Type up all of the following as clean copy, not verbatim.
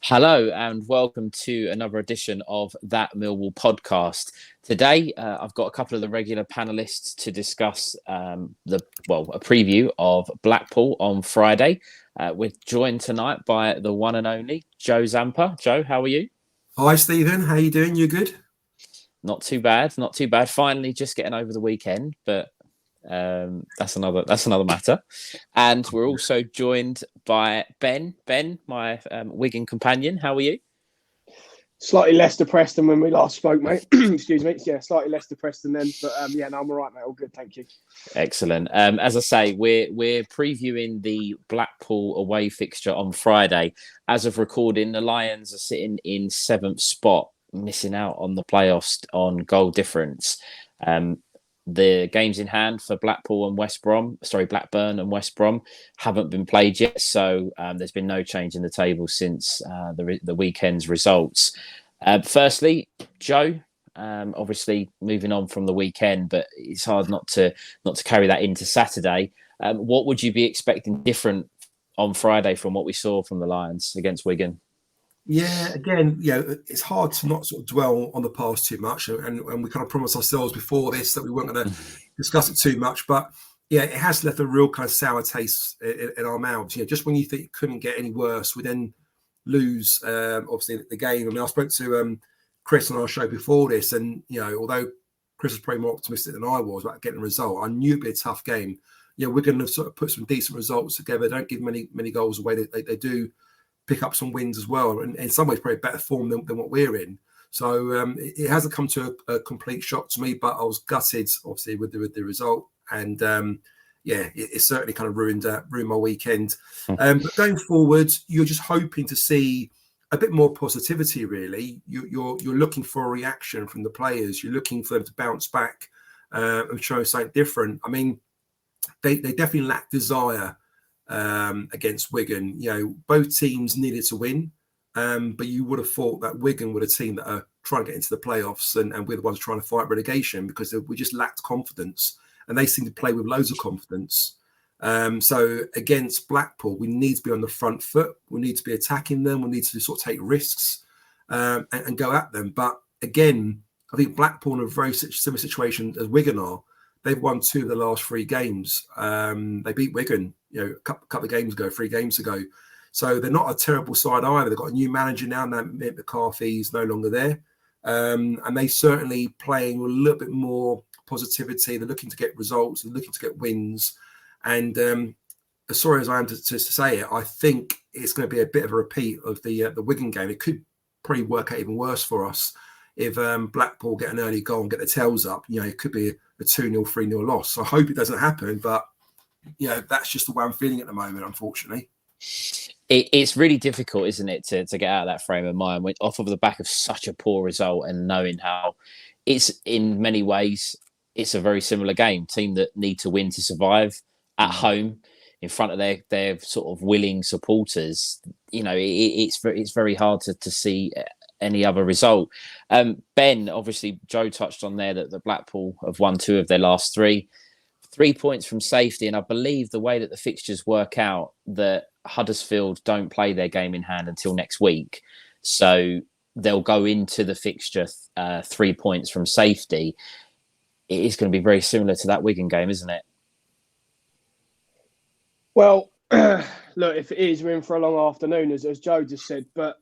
Hello and welcome to another edition of That Millwall Podcast. Today, I've got a couple of the regular panelists to discuss a preview of Blackpool on Friday. We're joined tonight by the one and only Joe Zampa. Joe, how are you? Hi, Stephen. How you doing? You good? Not too bad. Not too bad. Finally, just getting over the weekend, but that's another matter. And we're also joined by Ben. Ben, my Wigan companion. How are you? Slightly less depressed than when we last spoke, mate. Excuse me. Yeah, slightly less depressed than then. But no, I'm all right, mate. All good, thank you. Excellent. As I say, we're previewing the Blackpool away fixture on Friday. As of recording, the Lions are sitting in 7th spot, missing out on the playoffs on goal difference. The games in hand for Blackburn and West Brom haven't been played yet. So there's been no change in the table since the weekend's results. Firstly, Joe, obviously moving on from the weekend, but it's hard not to carry that into Saturday. What would you be expecting different on Friday from what we saw from the Lions against Wigan? Yeah, again, it's hard to not sort of dwell on the past too much, and we kind of promised ourselves before this that we weren't going to discuss it too much. But yeah, it has left a real kind of sour taste in our mouths. Just when you think it couldn't get any worse, we then lose. Obviously, the game. I mean, I spoke to Chris on our show before this, and although Chris was probably more optimistic than I was about getting a result, I knew it'd be a tough game. We're going to sort of put some decent results together. Don't give many goals away. They do pick up some wins as well, and in some ways probably better form than what we're in. So it hasn't come to a complete shock to me, but I was gutted obviously with the result, and it certainly kind of ruined my weekend. But going forward, you're just hoping to see a bit more positivity. Really, you're looking for a reaction from the players. You're looking for them to bounce back and show something different. I mean, they definitely lack desire against Wigan. Both teams needed to win, but you would have thought that Wigan were a team that are trying to get into the playoffs, and we're the ones trying to fight relegation because we just lacked confidence, and they seem to play with loads of confidence. So against Blackpool, we need to be on the front foot. We need to be attacking them. We need to sort of take risks and go at them. But again, I think Blackpool are in a very similar situation as Wigan are. They've won 2 of the last 3 games. They beat Wigan, a couple of games ago, 3 games ago. So they're not a terrible side either. They've got a new manager now. Mick McCarthy's no longer there. And they certainly playing with a little bit more positivity. They're looking to get results. They're looking to get wins. And as sorry as I am to say it, I think it's going to be a bit of a repeat of the Wigan game. It could probably work out even worse for us if Blackpool get an early goal and get their tails up. It could be a 2-0, 3-0 loss. So I hope it doesn't happen, but that's just the way I'm feeling at the moment, unfortunately. It's really difficult, isn't it, to get out of that frame of mind off of the back of such a poor result, and knowing how it's in many ways it's a very similar game. Team that need to win to survive at home in front of their sort of willing supporters. It's very hard to see any other result. Ben, obviously, Joe touched on there that the Blackpool have won 2 of their last 3 points from safety. And I believe the way that the fixtures work out, that Huddersfield don't play their game in hand until next week. So they'll go into the fixture 3 points from safety. It is going to be very similar to that Wigan game, isn't it? Well, look, if it is, we're in for a long afternoon, as Joe just said. But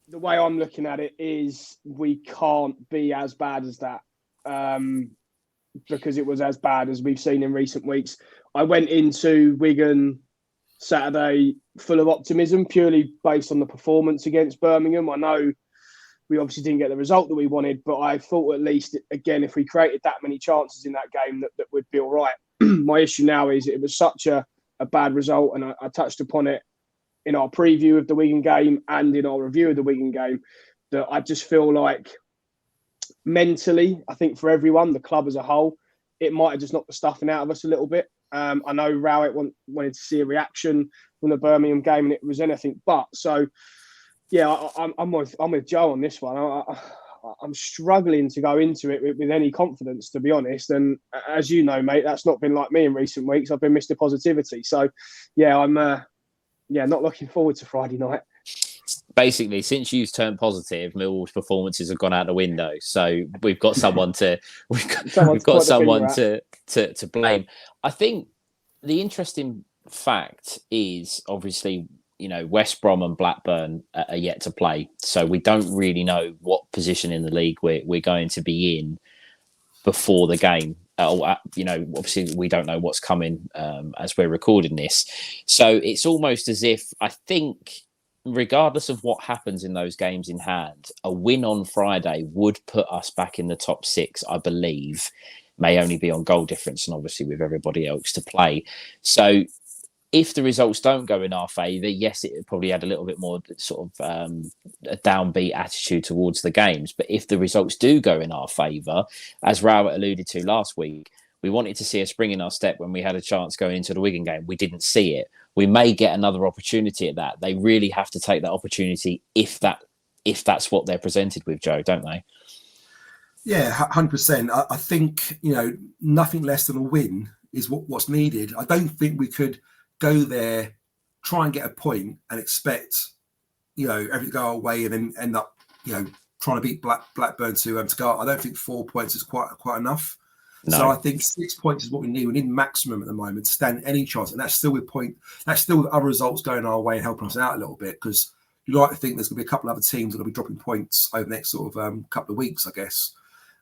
the way I'm looking at it is we can't be as bad as that because it was as bad as we've seen in recent weeks. I went into Wigan Saturday full of optimism, purely based on the performance against Birmingham. I know we obviously didn't get the result that we wanted, but I thought at least, again, if we created that many chances in that game, that we'd be all right. My issue now is it was such a bad result, and I touched upon it in our preview of the Wigan game and in our review of the Wigan game, that I just feel like mentally, I think for everyone, the club as a whole, it might have just knocked the stuffing out of us a little bit. I know Rowett wanted to see a reaction from the Birmingham game, and it was anything but. So, yeah, I'm with Joe on this one. I'm struggling to go into it with any confidence, to be honest. And as you know, mate, that's not been like me in recent weeks. I've been Mr. Positivity. So, yeah, I'm not looking forward to Friday night. basically, since you've turned positive, Millwall's performances have gone out the window. So we've got someone to we've got someone to blame. I think the interesting fact is obviously, West Brom and Blackburn are yet to play, so we don't really know what position in the league we're going to be in before the game. Obviously we don't know what's coming as we're recording this, so it's almost as if I think, regardless of what happens in those games in hand, a win on Friday would put us back in the top 6, I believe. May only be on goal difference, and obviously with everybody else to play. So if the results don't go in our favour, yes, it probably had a little bit more sort of a downbeat attitude towards the games. But if the results do go in our favour, as Rowett alluded to last week, we wanted to see a spring in our step when we had a chance going into the Wigan game. We didn't see it. We may get another opportunity at that. They really have to take that opportunity if that's what they're presented with, Joe, don't they? Yeah, 100%. I think, nothing less than a win is what's needed. I don't think we could go there, try and get a point and expect, everything to go our way and then end up, trying to beat Blackburn to go. I don't think 4 points is quite enough. No. So I think 6 points is what we need. We need maximum at the moment to stand any chance. And that's still with other results going our way and helping us out a little bit, because you like to think there's going to be a couple of other teams that will be dropping points over the next sort of couple of weeks, I guess.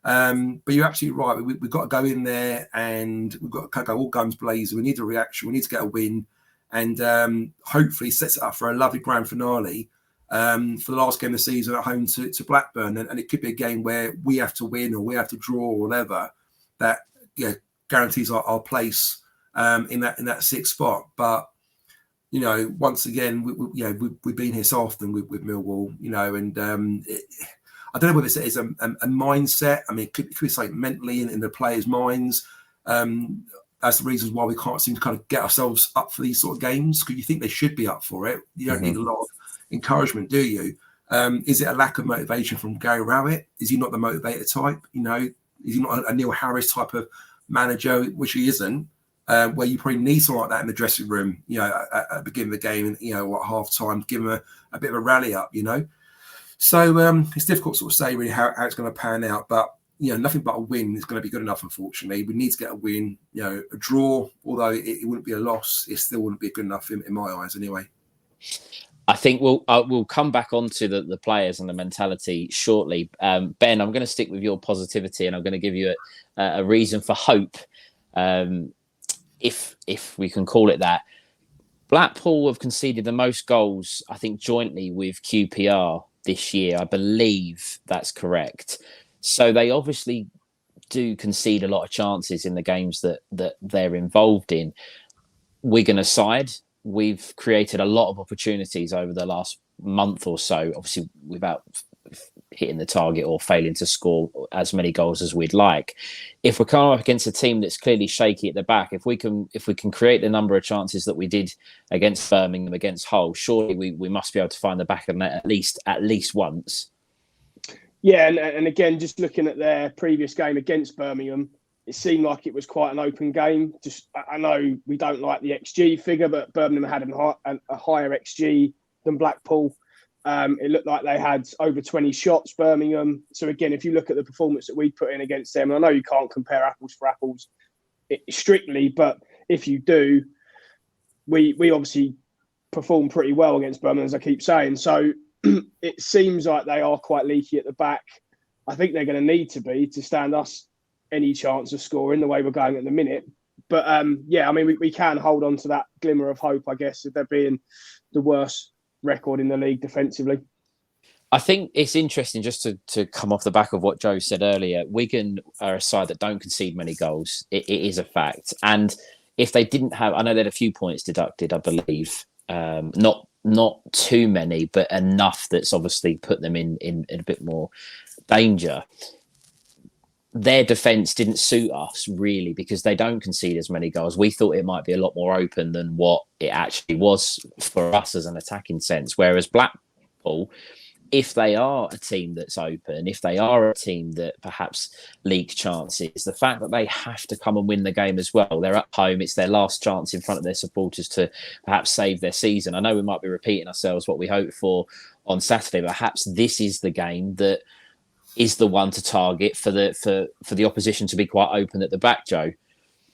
But you're absolutely right. We've got to go in there and we've got to go all guns blazing. We need a reaction. We need to get a win, and hopefully sets it up for a lovely grand finale for the last game of the season at home to Blackburn. And it could be a game where we have to win or we have to draw or whatever that guarantees our place in that sixth spot. But once again, we've been here so often with Millwall, and I don't know whether it's a mindset. I mean, it could be something mentally in the players' minds. That's the reasons why we can't seem to kind of get ourselves up for these sort of games, because you think they should be up for it. You don't need a lot of encouragement, do you? Is it a lack of motivation from Gary Rowett? Is he not the motivator type? Is he not a Neil Harris type of manager, which he isn't, where you probably need someone like that in the dressing room, at the beginning of the game and, at half time, give him a bit of a rally up, So it's difficult to sort of say really how it's going to pan out, but nothing but a win is going to be good enough. Unfortunately, we need to get a win. A draw, although it wouldn't be a loss, it still wouldn't be good enough in my eyes, anyway. I think we'll come back onto the players and the mentality shortly. Ben, I'm going to stick with your positivity, and I'm going to give you a reason for hope, if we can call it that. Blackpool have conceded the most goals, I think, jointly with QPR this year. I believe that's correct. So they obviously do concede a lot of chances in the games that they're involved in. Wigan aside, we've created a lot of opportunities over the last month or so, obviously without hitting the target or failing to score as many goals as we'd like. If we're coming up against a team that's clearly shaky at the back, if we can create the number of chances that we did against Birmingham, against Hull, surely we must be able to find the back of the net at least once. Yeah, and again, just looking at their previous game against Birmingham, it seemed like it was quite an open game. I know we don't like the XG figure, but Birmingham had a higher XG than Blackpool. It looked like they had over 20 shots, Birmingham. So again, if you look at the performance that we put in against them, and I know you can't compare apples for apples strictly, but if you do, we obviously performed pretty well against Birmingham, as I keep saying. So it seems like they are quite leaky at the back. I think they're going to need to be to stand us any chance of scoring the way we're going at the minute. But we can hold on to that glimmer of hope, I guess, if they're being the worst record in the league defensively. I think it's interesting just to come off the back of what Joe said earlier. Wigan are a side that don't concede many goals. It is a fact. And if they didn't have, I know they had a few points deducted, I believe. Not too many, but enough that's obviously put them in a bit more danger. Their defence didn't suit us really because they don't concede as many goals. We thought it might be a lot more open than what it actually was for us as an attacking sense. Whereas Blackpool, if they are a team that's open, if they are a team that perhaps leak chances, the fact that they have to come and win the game as well. They're at home. It's their last chance in front of their supporters to perhaps save their season. I know we might be repeating ourselves what we hoped for on Saturday, but perhaps this is the game that is the one to target for the opposition to be quite open at the back, Joe.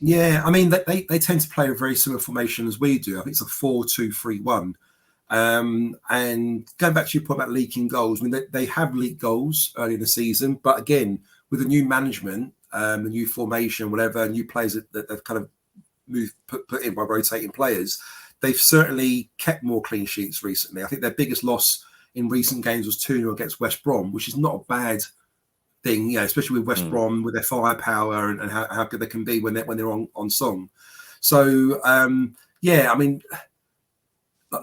Yeah, I mean, they tend to play a very similar formation as we do. I think it's a 4-2-3-1. And going back to your point about leaking goals, I mean, they have leaked goals early in the season, but again, with the new management, the new formation, whatever, new players that they've kind of put in by rotating players, they've certainly kept more clean sheets recently. I think their biggest loss in recent games was 2-0 against West Brom, which is not a bad thing, you know, especially with West Brom, with their firepower and how good they can be when they're on song. So yeah, I mean,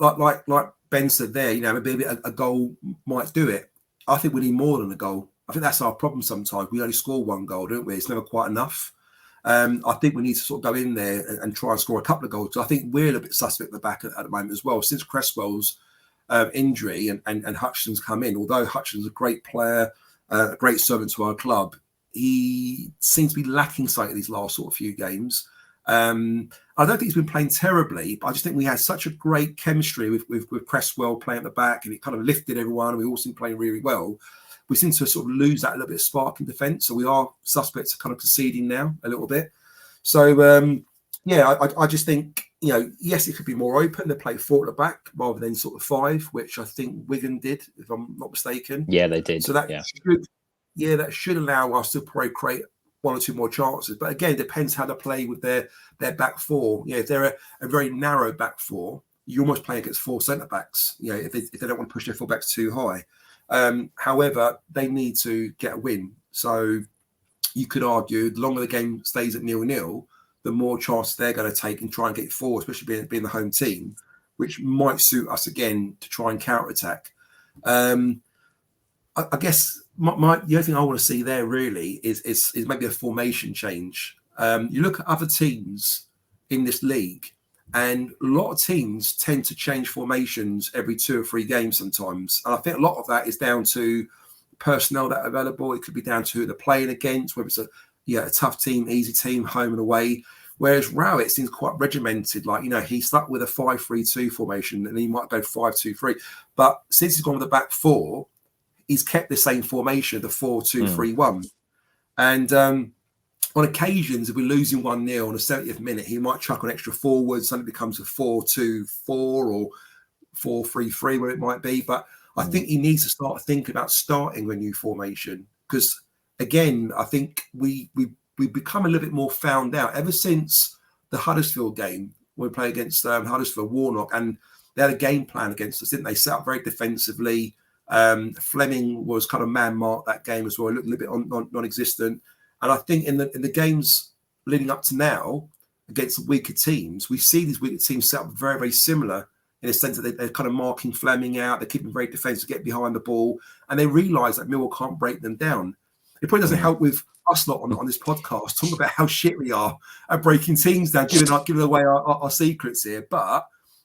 like Ben said there, you know, maybe a goal might do it. I think we need more than a goal. I think that's our problem sometimes. We only score one goal, don't we? It's never quite enough. I think we need to sort of go in there and try and score a couple of goals. So I think we're a bit suspect at the back at the moment as well. Since Cresswell's injury and Hutchinson's come in, although Hutchinson's a great player, a great servant to our club, he seems to be lacking something these last sort of few games. I don't think he's been playing terribly, but I just think we had such a great chemistry with Cresswell playing at the back, and it kind of lifted everyone, and we all seem playing really well. We seem to sort of lose that little bit of spark in defence, so we are suspects of kind of conceding now a little bit. So, yeah, I just think, you know, yes, it could be more open. They play 4 at the back rather than sort of 5, which I think Wigan did, if I'm not mistaken. Yeah, they did. So that should allow us to probably create 1 or 2 more chances. But again, it depends how they play with their back 4. Yeah, if they're a very narrow back 4, you almost play against 4 centre backs. You know, if they don't want to push their full backs too high. However, they need to get a win. So you could argue the longer the game stays at 0-0, the more chances they're going to take and try and get forward, especially being the home team, which might suit us again to try and counter-attack. I guess the only thing I want to see there really is maybe a formation change. You look at other teams in this league, and a lot of teams tend to change formations every 2 or 3 games sometimes. And I think a lot of that is down to personnel that are available. It could be down to who they're playing against, whether it's a tough team, easy team, home and away. Whereas Rowett seems quite regimented. Like, you know, he's stuck with a 5-3-2 formation, and he might go 5-2-3. But since he's gone with the back 4, he's kept the same formation, the 4-2-3-1. And on occasions, if we're losing 1-0 on the 70th minute, he might chuck an extra forward, so it becomes a 4-2-4 or 4-3-3, where it might be. But I think he needs to start thinking about starting a new formation, because, again, I think we've become a little bit more found out ever since the Huddersfield game, when we played against Huddersfield, Warnock, and they had a game plan against us, didn't they? Set up very defensively. Fleming was kind of man-marked that game as well. It looked a little bit non-existent. And I think in the games leading up to now, against weaker teams, we see these weaker teams set up very, very similar in the sense that they're kind of marking Fleming out. They're keeping very defensive, get behind the ball, and they realise that Millwall can't break them down. It probably doesn't help with us lot on this podcast talking about how shit we are at breaking teams down, giving away our secrets here. But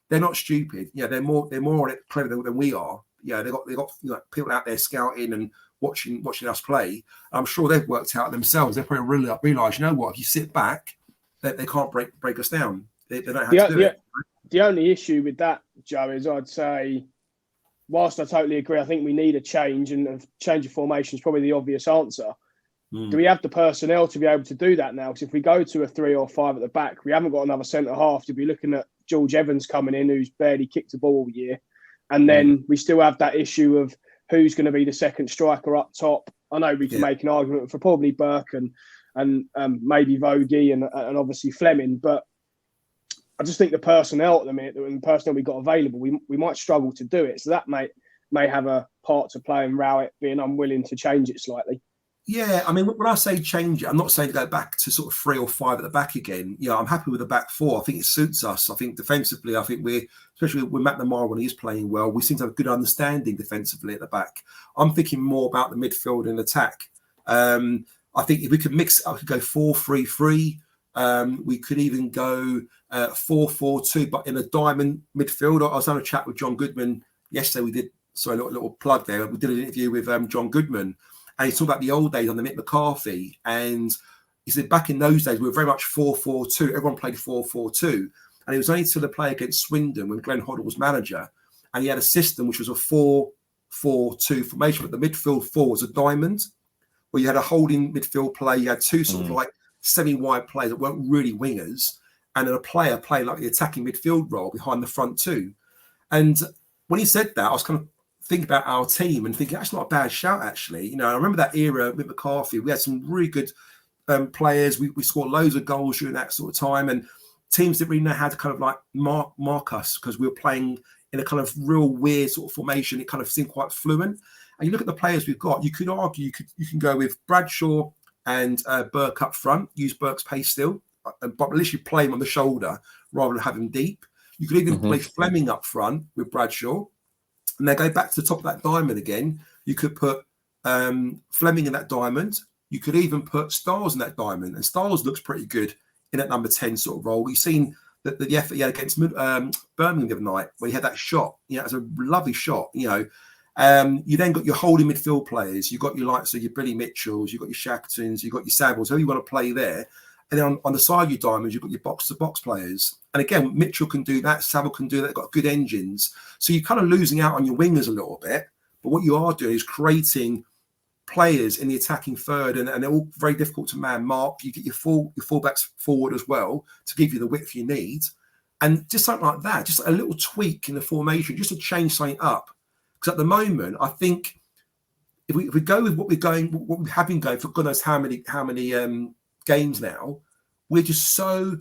they're not stupid. Yeah, they're more on it clever than we are. Yeah, they got you know, people out there scouting and watching us play. I'm sure they've worked out themselves. They probably really realise, you know what, if you sit back, they can't break us down. They don't have to do it. The only issue with that, Joe, is I'd say, whilst I totally agree, I think we need a change, and a change of formation is probably the obvious answer. Do we have the personnel to be able to do that now? Because if we go to a 3 or 5 at the back, we haven't got another centre half to be looking at. George Evans coming in, who's barely kicked a ball all year. And then we still have that issue of who's going to be the second striker up top. I know we can make an argument for probably Burke and maybe Vogie and obviously Fleming, but I just think the personnel at the minute, and the personnel we've got available, we might struggle to do it. So that may have a part to play in Rowett being unwilling to change it slightly. Yeah, I mean, when I say change it, I'm not saying go back to sort of 3 or 5 at the back again. You know, I'm happy with the back 4. I think it suits us. I think defensively, I think especially with Matt Lamar when he's playing well, we seem to have a good understanding defensively at the back. I'm thinking more about the midfield and attack. I think if we could mix it up, we could go 4-3-3. We could even go 4-4-2, but in a diamond midfield. I was having a chat with John Goodman yesterday. We did So a little plug there. We did an interview with John Goodman, and he talked about the old days under Mick McCarthy. And he said back in those days, we were very much 4-4-2. Everyone played 4-4-2. And it was only till the play against Swindon when Glenn Hoddle was manager. And he had a system which was a 4-4-2 formation. But the midfield four was a diamond, where you had a holding midfield play. You had two sort of like semi-wide players that weren't really wingers. And then a player playing like the attacking midfield role behind the front two. And when he said that, I was kind of thinking about our team and thinking, that's not a bad shout, actually. You know, I remember that era with McCarthy. We had some really good players. We scored loads of goals during that sort of time. And teams didn't really know how to kind of like mark us because we were playing in a kind of real weird sort of formation. It kind of seemed quite fluent. And you look at the players we've got, you could argue you can go with Bradshaw and Burke up front, use Burke's pace still, but literally play him on the shoulder rather than have him deep. You could even play Fleming up front with Bradshaw. And then go back to the top of that diamond again. You could put Fleming in that diamond. You could even put Stiles in that diamond. And Stiles looks pretty good in that number 10 sort of role. We've seen the effort he had against Birmingham the other night where he had that shot. You know, it was a lovely shot, you know. You then got your holding midfield players. You've got your likes of your Billy Mitchells, you've got your Shackletons, you've got your Savills, whoever you want to play there. And then on the side of your diamonds, you've got your box-to-box players. And again, Mitchell can do that. Saville can do that. They've got good engines. So you're kind of losing out on your wingers a little bit. But what you are doing is creating players in the attacking third. And they're all very difficult to man mark. You get your fullbacks forward as well to give you the width you need. And just something like that, just a little tweak in the formation, just to change something up. Because at the moment, I think if we go with what we have been going for God knows how many games now, we're just so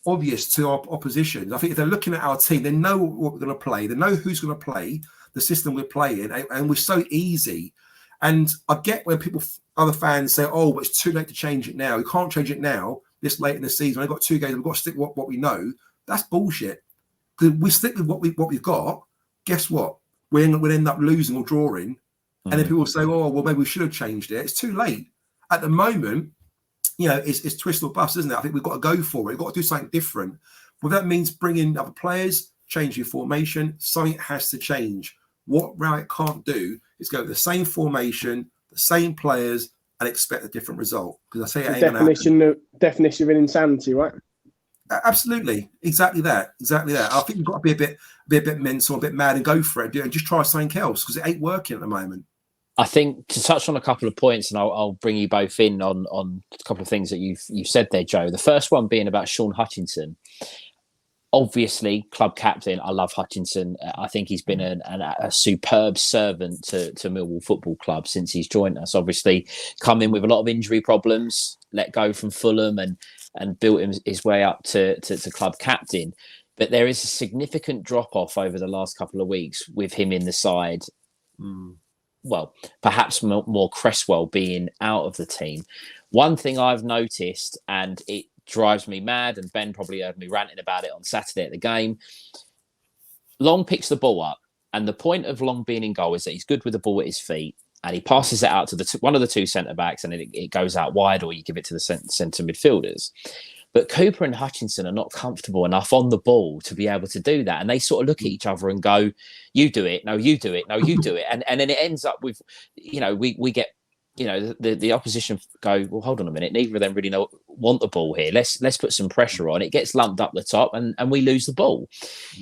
obvious to our opposition. I think if they're looking at our team, they know what we're going to play. They know who's going to play, the system we're playing, and we're so easy. And I get when other fans say, oh, but it's too late to change it now. We can't change it now, this late in the season. I've got 2 games. We've got to stick with what we know. That's bullshit. Because we stick with what we've got. Guess what? We'll end up losing or drawing. And then people say, oh, well, maybe we should have changed it. It's too late. At the moment, you know, it's twist or bust, isn't it? I think we've got to go for it. We've got to do something different. Well, that means bringing other players, change your formation. Something has to change. What Rowett can't do is go with the same formation, the same players, and expect a different result. Because I say it ain't definition of insanity, right? Absolutely, exactly that. I think you've got to be a bit mental, a bit mad, and go for it. And just try something else because it ain't working at the moment. I think to touch on a couple of points, and I'll bring you both in on a couple of things that you've said there, Joe. The first one being about Sean Hutchinson. Obviously, club captain. I love Hutchinson. I think he's been a superb servant to Millwall Football Club since he's joined us. Obviously, come in with a lot of injury problems, let go from Fulham, and built his way up to club captain. But there is a significant drop-off over the last couple of weeks with him in the side. Well, perhaps more Cresswell being out of the team. One thing I've noticed, and it drives me mad, and Ben probably heard me ranting about it on Saturday at the game, Long picks the ball up, and the point of Long being in goal is that he's good with the ball at his feet, and he passes it out to one of the two centre-backs, and it goes out wide, or you give it to the centre midfielders. But Cooper and Hutchinson are not comfortable enough on the ball to be able to do that. And they sort of look at each other and go, you do it. No, you do it. No, you do it. And then it ends up with, we get, the opposition go, well, hold on a minute. Neither of them really want the ball here. Let's put some pressure on. It gets lumped up the top and we lose the ball.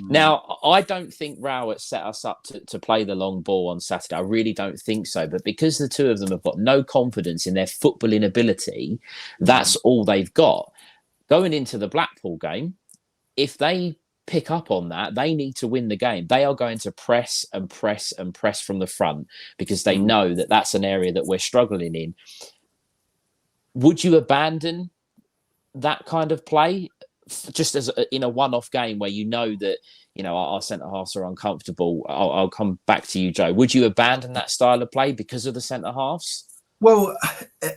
Now, I don't think Rowett set us up to play the long ball on Saturday. I really don't think so. But because the two of them have got no confidence in their footballing ability, that's all they've got. Going into the Blackpool game, if they pick up on that, they need to win the game. They are going to press and press and press from the front because they know that that's an area that we're struggling in. Would you abandon that kind of play just as in a one-off game where you know that, our centre-halves are uncomfortable? I'll come back to you, Joe. Would you abandon that style of play because of the centre-halves? Well,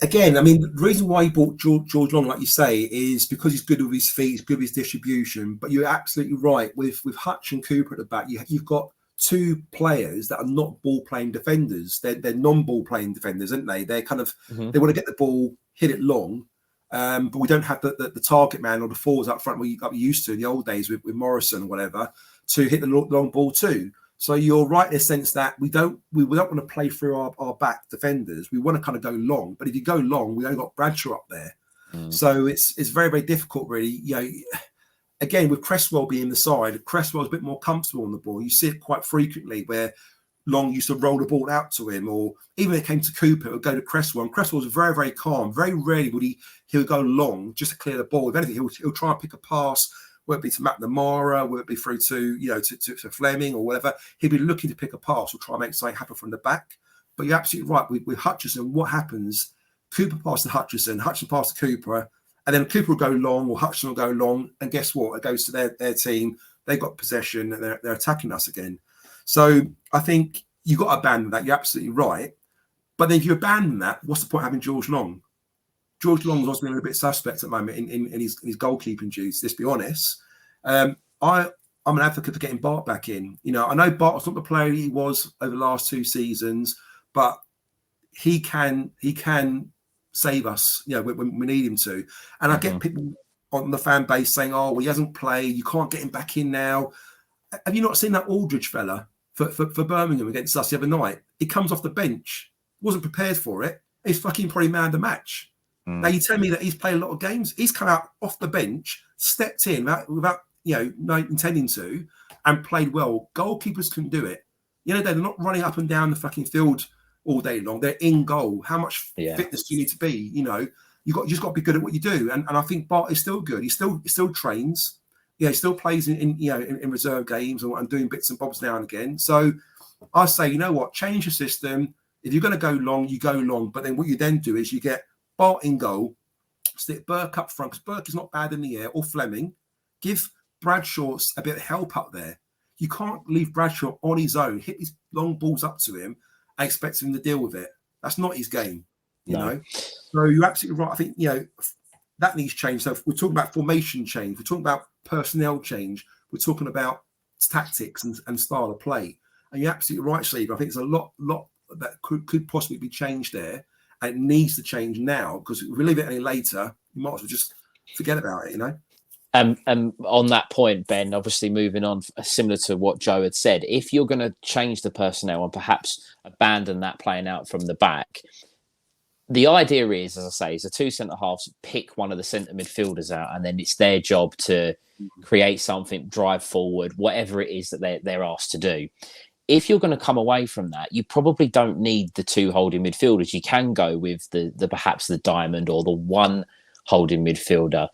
again, I mean, the reason why he bought George Long, like you say, is because he's good with his feet, he's good with his distribution. But you're absolutely right. With Hutch and Cooper at the back, you've got two players that are not ball-playing defenders. They're non-ball-playing defenders, aren't they? They're kind of, they want to get the ball, hit it long. But we don't have the target man or the forwards up front we used to in the old days with Morrison or whatever to hit the long ball too. So you're right in the sense that we don't want to play through our back defenders. We want to kind of go long, but if you go long, we only got Bradshaw up there. So it's very, very difficult, really. Again, with Cresswell being the side, Cresswell's a bit more comfortable on the ball. You see it quite frequently where Long used to roll the ball out to him, or even when it came to Cooper, it would go to Cresswell. And Cresswell was very, very calm. Very rarely would he would go long just to clear the ball. If anything, he'll try and pick a pass, whether it be to McNamara, whether it be through to to Fleming or whatever. He'd be looking to pick a pass or try and make something happen from the back. But you're absolutely right. With Hutchinson, what happens? Cooper passed to Hutchinson passed to Cooper, and then Cooper will go long or Hutchinson will go long, and guess what? It goes to their team. They've got possession and they're attacking us again. So I think you've got to abandon that. You're absolutely right. But then if you abandon that, what's the point of having George Long? George Long is also being a bit suspect at the moment in his goalkeeping duties, let's be honest. I'm an advocate for getting Bart back in. I know Bart's not the player he was over the last 2 seasons, but he can save us, when we need him to. And I get people on the fan base saying, "Oh, well, he hasn't played. You can't get him back in now." Have you not seen that Aldridge fella for Birmingham against us the other night? He comes off the bench, wasn't prepared for it. He's fucking probably man of the match. Now you tell me that he's played a lot of games. He's come out off the bench, stepped in without not intending to, and played well. Goalkeepers can do it. They're not running up and down the fucking field all day long. They're in goal. How much fitness do you need to be? You just got to be good at what you do. And I think Bart is still good. He still trains. He still plays in reserve games and doing bits and bobs now and again. So I say, you know what? Change the system. If you're going to go long, you go long. But then what you then do is you get Bart in goal, stick Burke up front, because Burke is not bad in the air, or Fleming. Give Bradshaw a bit of help up there. You can't leave Bradshaw on his own, hit these long balls up to him and expect him to deal with it. That's not his game, you know. So you're absolutely right. I think, that needs change. So if we're talking about formation change, we're talking about personnel change, we're talking about tactics and style of play. And you're absolutely right, Steve. I think there's a lot that could possibly be changed there. And it needs to change now, because if we leave it any later, you might as well just forget about it, And on that point, Ben, obviously moving on, similar to what Joe had said, if you're going to change the personnel and perhaps abandon that playing out from the back, the idea is, as I say, is the 2 centre-halves pick one of the centre midfielders out, and then it's their job to create something, drive forward, whatever it is that they're asked to do. If you're going to come away from that, you probably don't need the 2 holding midfielders. You can go with the perhaps the diamond or the 1 holding midfielder.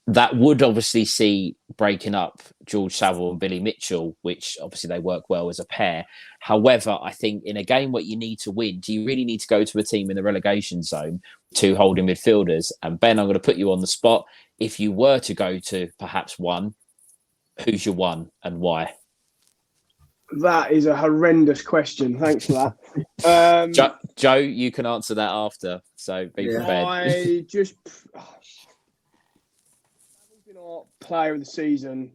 That would obviously see breaking up George Saville and Billy Mitchell, which obviously they work well as a pair. However, I think in a game where you need to win, do you really need to go to a team in the relegation zone, 2 holding midfielders? And Ben, I'm going to put you on the spot. If you were to go to perhaps 1, who's your 1 and why? That is a horrendous question. Thanks for that. Joe, you can answer that after. So be prepared. I just... our player of the season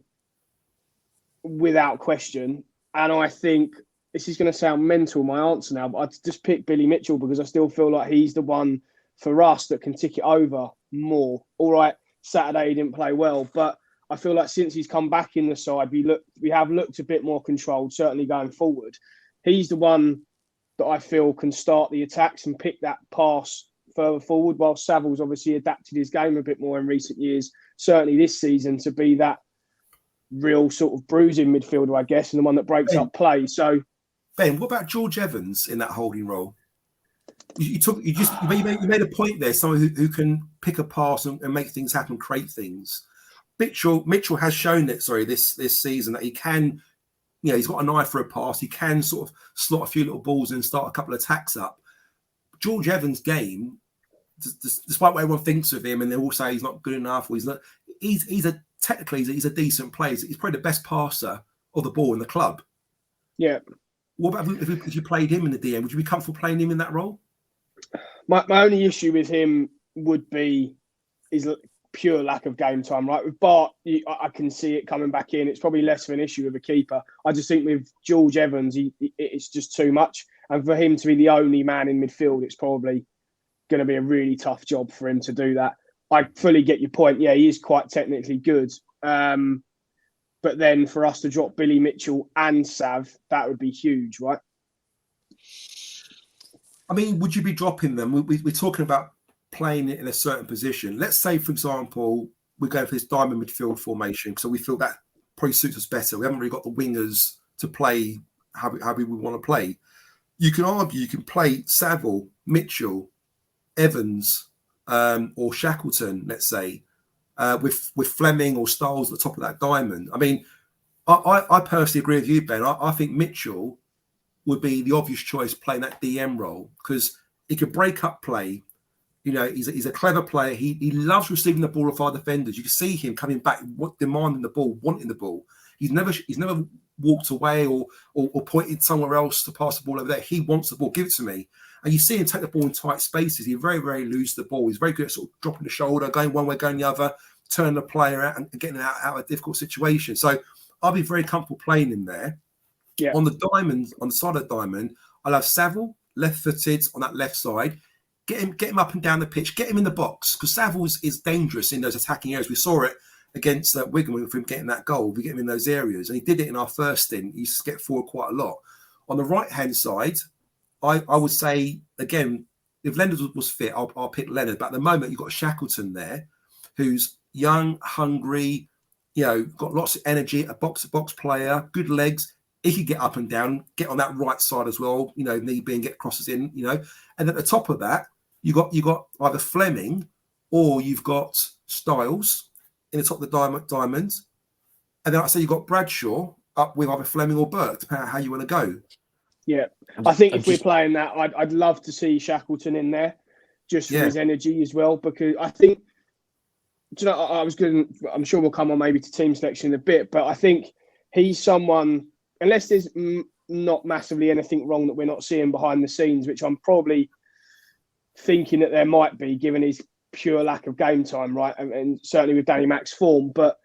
without question, and I think this is going to sound mental, my answer now, but I'd just pick Billy Mitchell because I still feel like he's the one for us that can tick it over more. All right, Saturday he didn't play well, but I feel like since he's come back in the side, we have looked a bit more controlled, certainly going forward. He's the one that I feel can start the attacks and pick that pass further forward, while Saville's obviously adapted his game a bit more in recent years, certainly this season, to be that real sort of bruising midfielder, I guess, and the one that breaks up play. So, Ben, what about George Evans in that holding role? You made a point there, someone who can pick a pass and make things happen, create things. Mitchell has shown it, this season, that he can, he's got an eye for a pass. He can sort of slot a few little balls and start a couple of attacks up. George Evans' game, despite what everyone thinks of him, and they all say he's not good enough, or he's not. He's a decent player. He's probably the best passer of the ball in the club. Yeah. What about if you played him in the DM? Would you be comfortable playing him in that role? My only issue with him would be his pure lack of game time. Right, with Bart, I can see it coming back in. It's probably less of an issue with a keeper. I just think with George Evans, it's just too much, and for him to be the only man in midfield, it's probably going to be a really tough job for him to do that. I fully get your point. Yeah, he is quite technically good. But But then for us to drop Billy Mitchell and Sav, that would be huge, right? I mean, would you be dropping them? We're talking about playing it in a certain position. Let's say, for example, we're going for this diamond midfield formation, so we feel that probably suits us better. We haven't really got the wingers to play how we would want to play. You can argue you can play Saville, Mitchell, Evans, or Shackleton, let's say, with Fleming or Stiles at the top of that diamond. I mean, I personally agree with you, Ben. I think Mitchell would be the obvious choice playing that DM role because he could break up play. You know, he's a clever player. He loves receiving the ball off our defenders. You can see him coming back, demanding the ball, wanting the ball. He's never walked away or pointed somewhere else to pass the ball over there. He wants the ball. Give it to me. And you see him take the ball in tight spaces. He very, very loses the ball. He's very good at sort of dropping the shoulder, going one way, going the other, turning the player out and getting out of a difficult situation. So I'll be very comfortable playing him there. Yeah. On the diamond, on the side of the diamond, I'll have Saville, left-footed on that left side. Get him up and down the pitch. Get him in the box because Saville is dangerous in those attacking areas. We saw it against Wigan with him getting that goal. We get him in those areas, and he did it in our first stint. He used to get forward quite a lot. On the right-hand side, I would say, again, if Leonard was fit, I'll pick Leonard. But at the moment, you've got Shackleton there, who's young, hungry, you know, got lots of energy, a box-to-box player, good legs. He could get up and down, get on that right side as well, you know, need be and get crosses in, you know. And at the top of that, you got either Fleming or you've got Stiles in the top of the diamond. And then I say you've got Bradshaw up with either Fleming or Burke, depending on how you want to go. Yeah, I think if we're playing that, I'd love to see Shackleton in there just for his energy as well, because I think, you know, I'm sure we'll come on maybe to team selection in a bit, but I think he's someone, unless there's not massively anything wrong that we're not seeing behind the scenes, which I'm probably thinking that there might be, given his pure lack of game time, right? And certainly with Danny Mack's form. But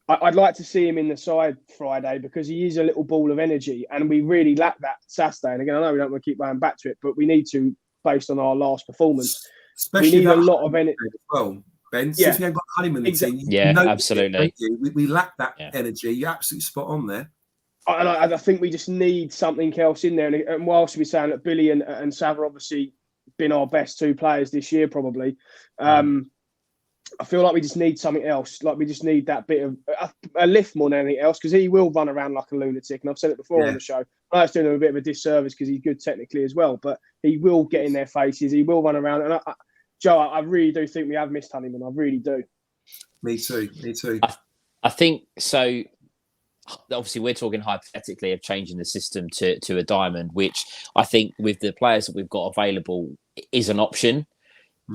I'd like to see him in the side Friday because he is a little ball of energy and we really lack that Saturday. And again, I know we don't want to keep going back to it, but we need to, based on our last performance. Especially we need a lot of energy. Well, Ben, since we haven't got Honeyman in the team, absolutely. We lack that energy. You're absolutely spot on there. And I think we just need something else in there. And whilst we're saying that Billy and Sav are obviously been our best two players this year, probably, I feel like we just need something else. Like we just need that bit of a lift more than anything else, because he will run around like a lunatic. And I've said it before on the show. I know it's doing him a bit of a disservice because he's good technically as well, but he will get in their faces. He will run around. And Joe, I really do think we have missed Honeyman. I really do. Me too. I think so. Obviously, we're talking hypothetically of changing the system to a diamond, which I think with the players that we've got available is an option.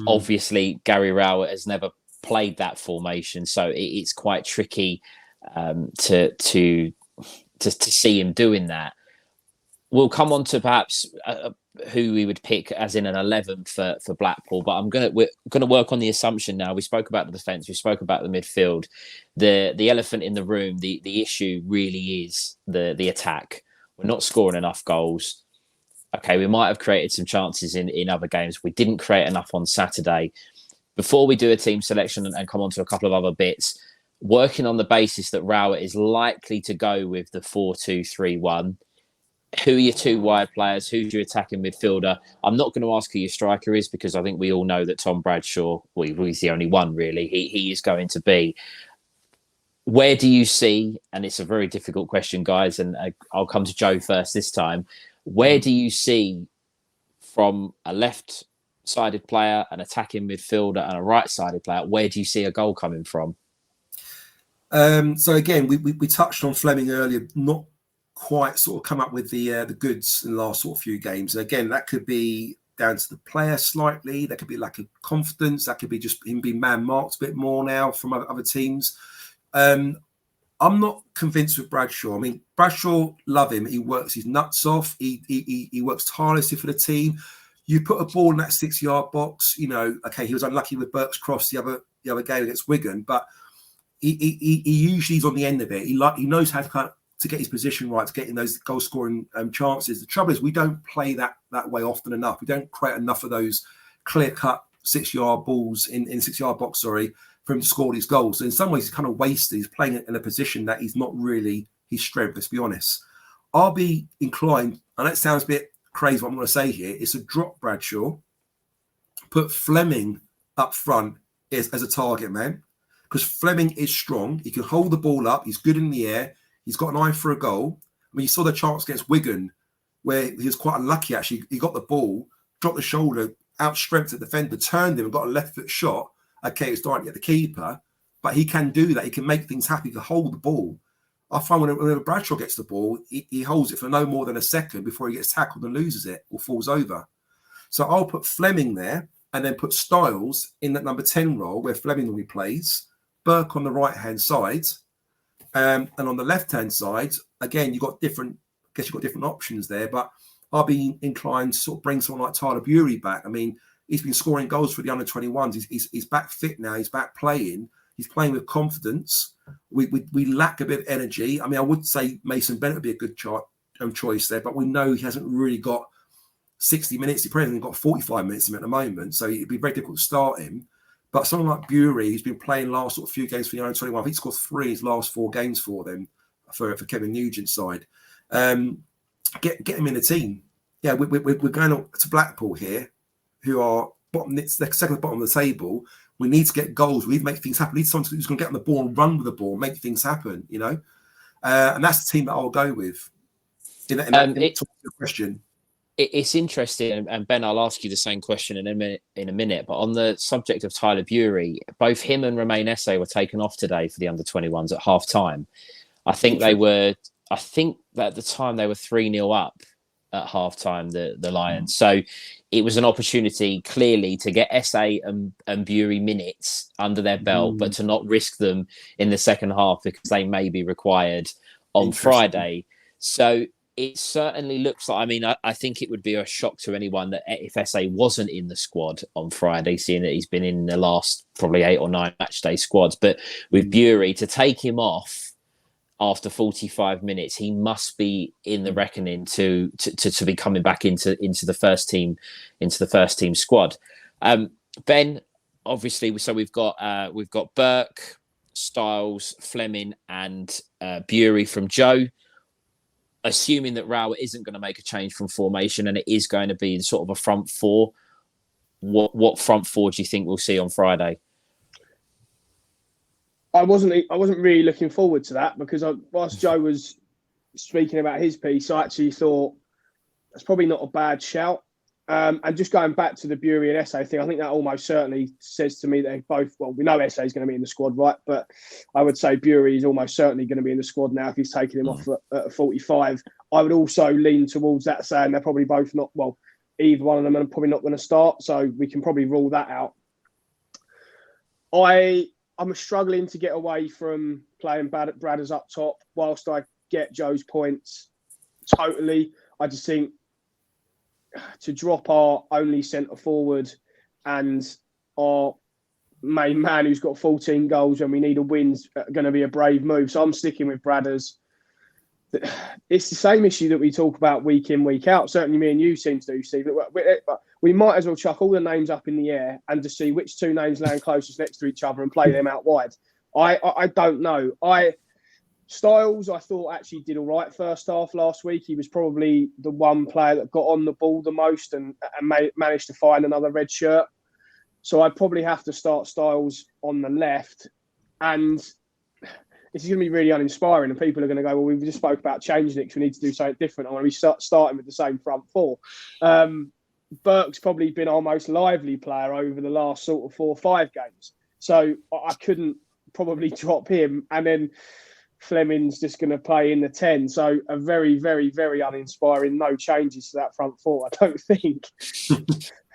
Obviously, Gary Rowett has never played that formation, so it's quite tricky to see him doing that. We'll come on to perhaps who we would pick as in an 11 for Blackpool, but we're gonna work on the assumption now. We spoke about the defence, we spoke about the midfield. The elephant in the room, the issue really is the attack. We're not scoring enough goals. Okay, we might have created some chances in other games. We didn't create enough on Saturday. Before we do a team selection and come on to a couple of other bits, working on the basis that Rowett is likely to go with the 4-2-3-1. Who are your two wide players? Who's your attacking midfielder? I'm not going to ask who your striker is because I think we all know that Tom Bradshaw, he's the only one really. He is going to be. Where do you see, and it's a very difficult question, guys, and I'll come to Joe first this time. Where do you see from a left-sided player, an attacking midfielder, and a right-sided player, where do you see a goal coming from? So again, we touched on Fleming earlier, not quite sort of come up with the goods in the last sort of few games. And again, that could be down to the player slightly. That could be lack of confidence. That could be just him being man-marked a bit more now from other teams. I'm not convinced with Bradshaw. I mean, Bradshaw, love him. He works his nuts off. He works tirelessly for the team. You put a ball in that 6-yard box, you know, okay, he was unlucky with Burke's cross the other game against Wigan, but he usually is on the end of it. He knows how to get his position right, to get in those goal scoring chances. The trouble is we don't play that way often enough. We don't create enough of those clear cut 6-yard balls in 6-yard box, for him to score these goals. So in some ways, he's kind of wasted. He's playing in a position that he's not really his strength, let's be honest. I'll be inclined, and that sounds a bit crazy what I'm going to say here, is to drop Bradshaw, put Fleming up front as a target man, because Fleming is strong. He can hold the ball up. He's good in the air. He's got an eye for a goal. I mean, you saw the chance against Wigan where he was quite unlucky, actually. He got the ball, dropped the shoulder, outstrengthened the defender, turned him and got a left foot shot. Okay, it's directly at the keeper, but he can do that. He can make things happen. He can hold the ball. I find whenever Bradshaw gets the ball, he holds it for no more than a second before he gets tackled and loses it or falls over. So I'll put Fleming there and then put Styles in that number 10 role where Fleming normally plays, Burke on the right-hand side, and on the left-hand side, again, you've got different options there, but I'll be inclined to sort of bring someone like Tyler Bury back. I mean, he's been scoring goals for the under-21s. He's back fit now. He's back playing. He's playing with confidence. We lack a bit of energy. I mean, I would say Mason Bennett would be a good choice there, but we know he hasn't really got 60 minutes. He probably hasn't got 45 minutes at the moment, so it'd be very difficult to start him. But someone like Bury, who's been playing last sort of few games for the under-21, I think he scored 3 his last 4 games for them, for Kevin Nugent's side. Get him in the team. Yeah, we're going to Blackpool here, who are second bottom of the table. We need to get goals. We need to make things happen. We need someone who's going to get on the ball and run with the ball, make things happen, you know? And that's the team that I'll go with. In that question. It's interesting, and Ben, I'll ask you the same question in a minute. But on the subject of Tyler Bury, both him and Romain Esse were taken off today for the under-21s at half time. I think that at the time they were 3-0 up at half time, the Lions. So it was an opportunity clearly to get Esse and Bury minutes under their belt, but to not risk them in the second half because they may be required on Friday. So it certainly looks like, I mean, I think it would be a shock to anyone that if Esse wasn't in the squad on Friday, seeing that he's been in the last probably 8 or 9 match day squads. But with Bury, to take him off after 45 minutes, he must be in the reckoning to be coming back into the first team squad. Ben, obviously, so we've got Burke, Styles, Fleming, and Bury from Joe. Assuming that Rauer isn't going to make a change from formation and it is going to be sort of a front four, what front four do you think we'll see on Friday? I wasn't really looking forward to that because whilst Joe was speaking about his piece, I actually thought that's probably not a bad shout. And just going back to the Bury and Esse thing, I think that almost certainly says to me that we know Esse is going to be in the squad, right? But I would say Bury is almost certainly going to be in the squad now if he's taking him off at 45. I would also lean towards that, saying they're probably both not, well, either one of them are probably not going to start. So we can probably rule that out. I'm struggling to get away from playing Bradders up top whilst I get Joe's points totally. I just think to drop our only centre forward and our main man who's got 14 goals when we need a win's going to be a brave move. So I'm sticking with Bradders. It's the same issue that we talk about week in, week out. Certainly me and you seem to do, Steve. We might as well chuck all the names up in the air and just see which 2 names land closest next to each other and play them out wide. I don't know. Styles, I thought actually did all right first half last week. He was probably the one player that got on the ball the most and managed to find another red shirt. So I'd probably have to start Styles on the left. And this is going to be really uninspiring. And people are going to go, well, we just spoke about changing it because we need to do something different. I want to be starting with the same front four. Burke's probably been our most lively player over the last sort of 4 or 5 games. So I couldn't probably drop him. And then Fleming's just going to play in the 10. So a very, very, very uninspiring, no changes to that front four, I don't think.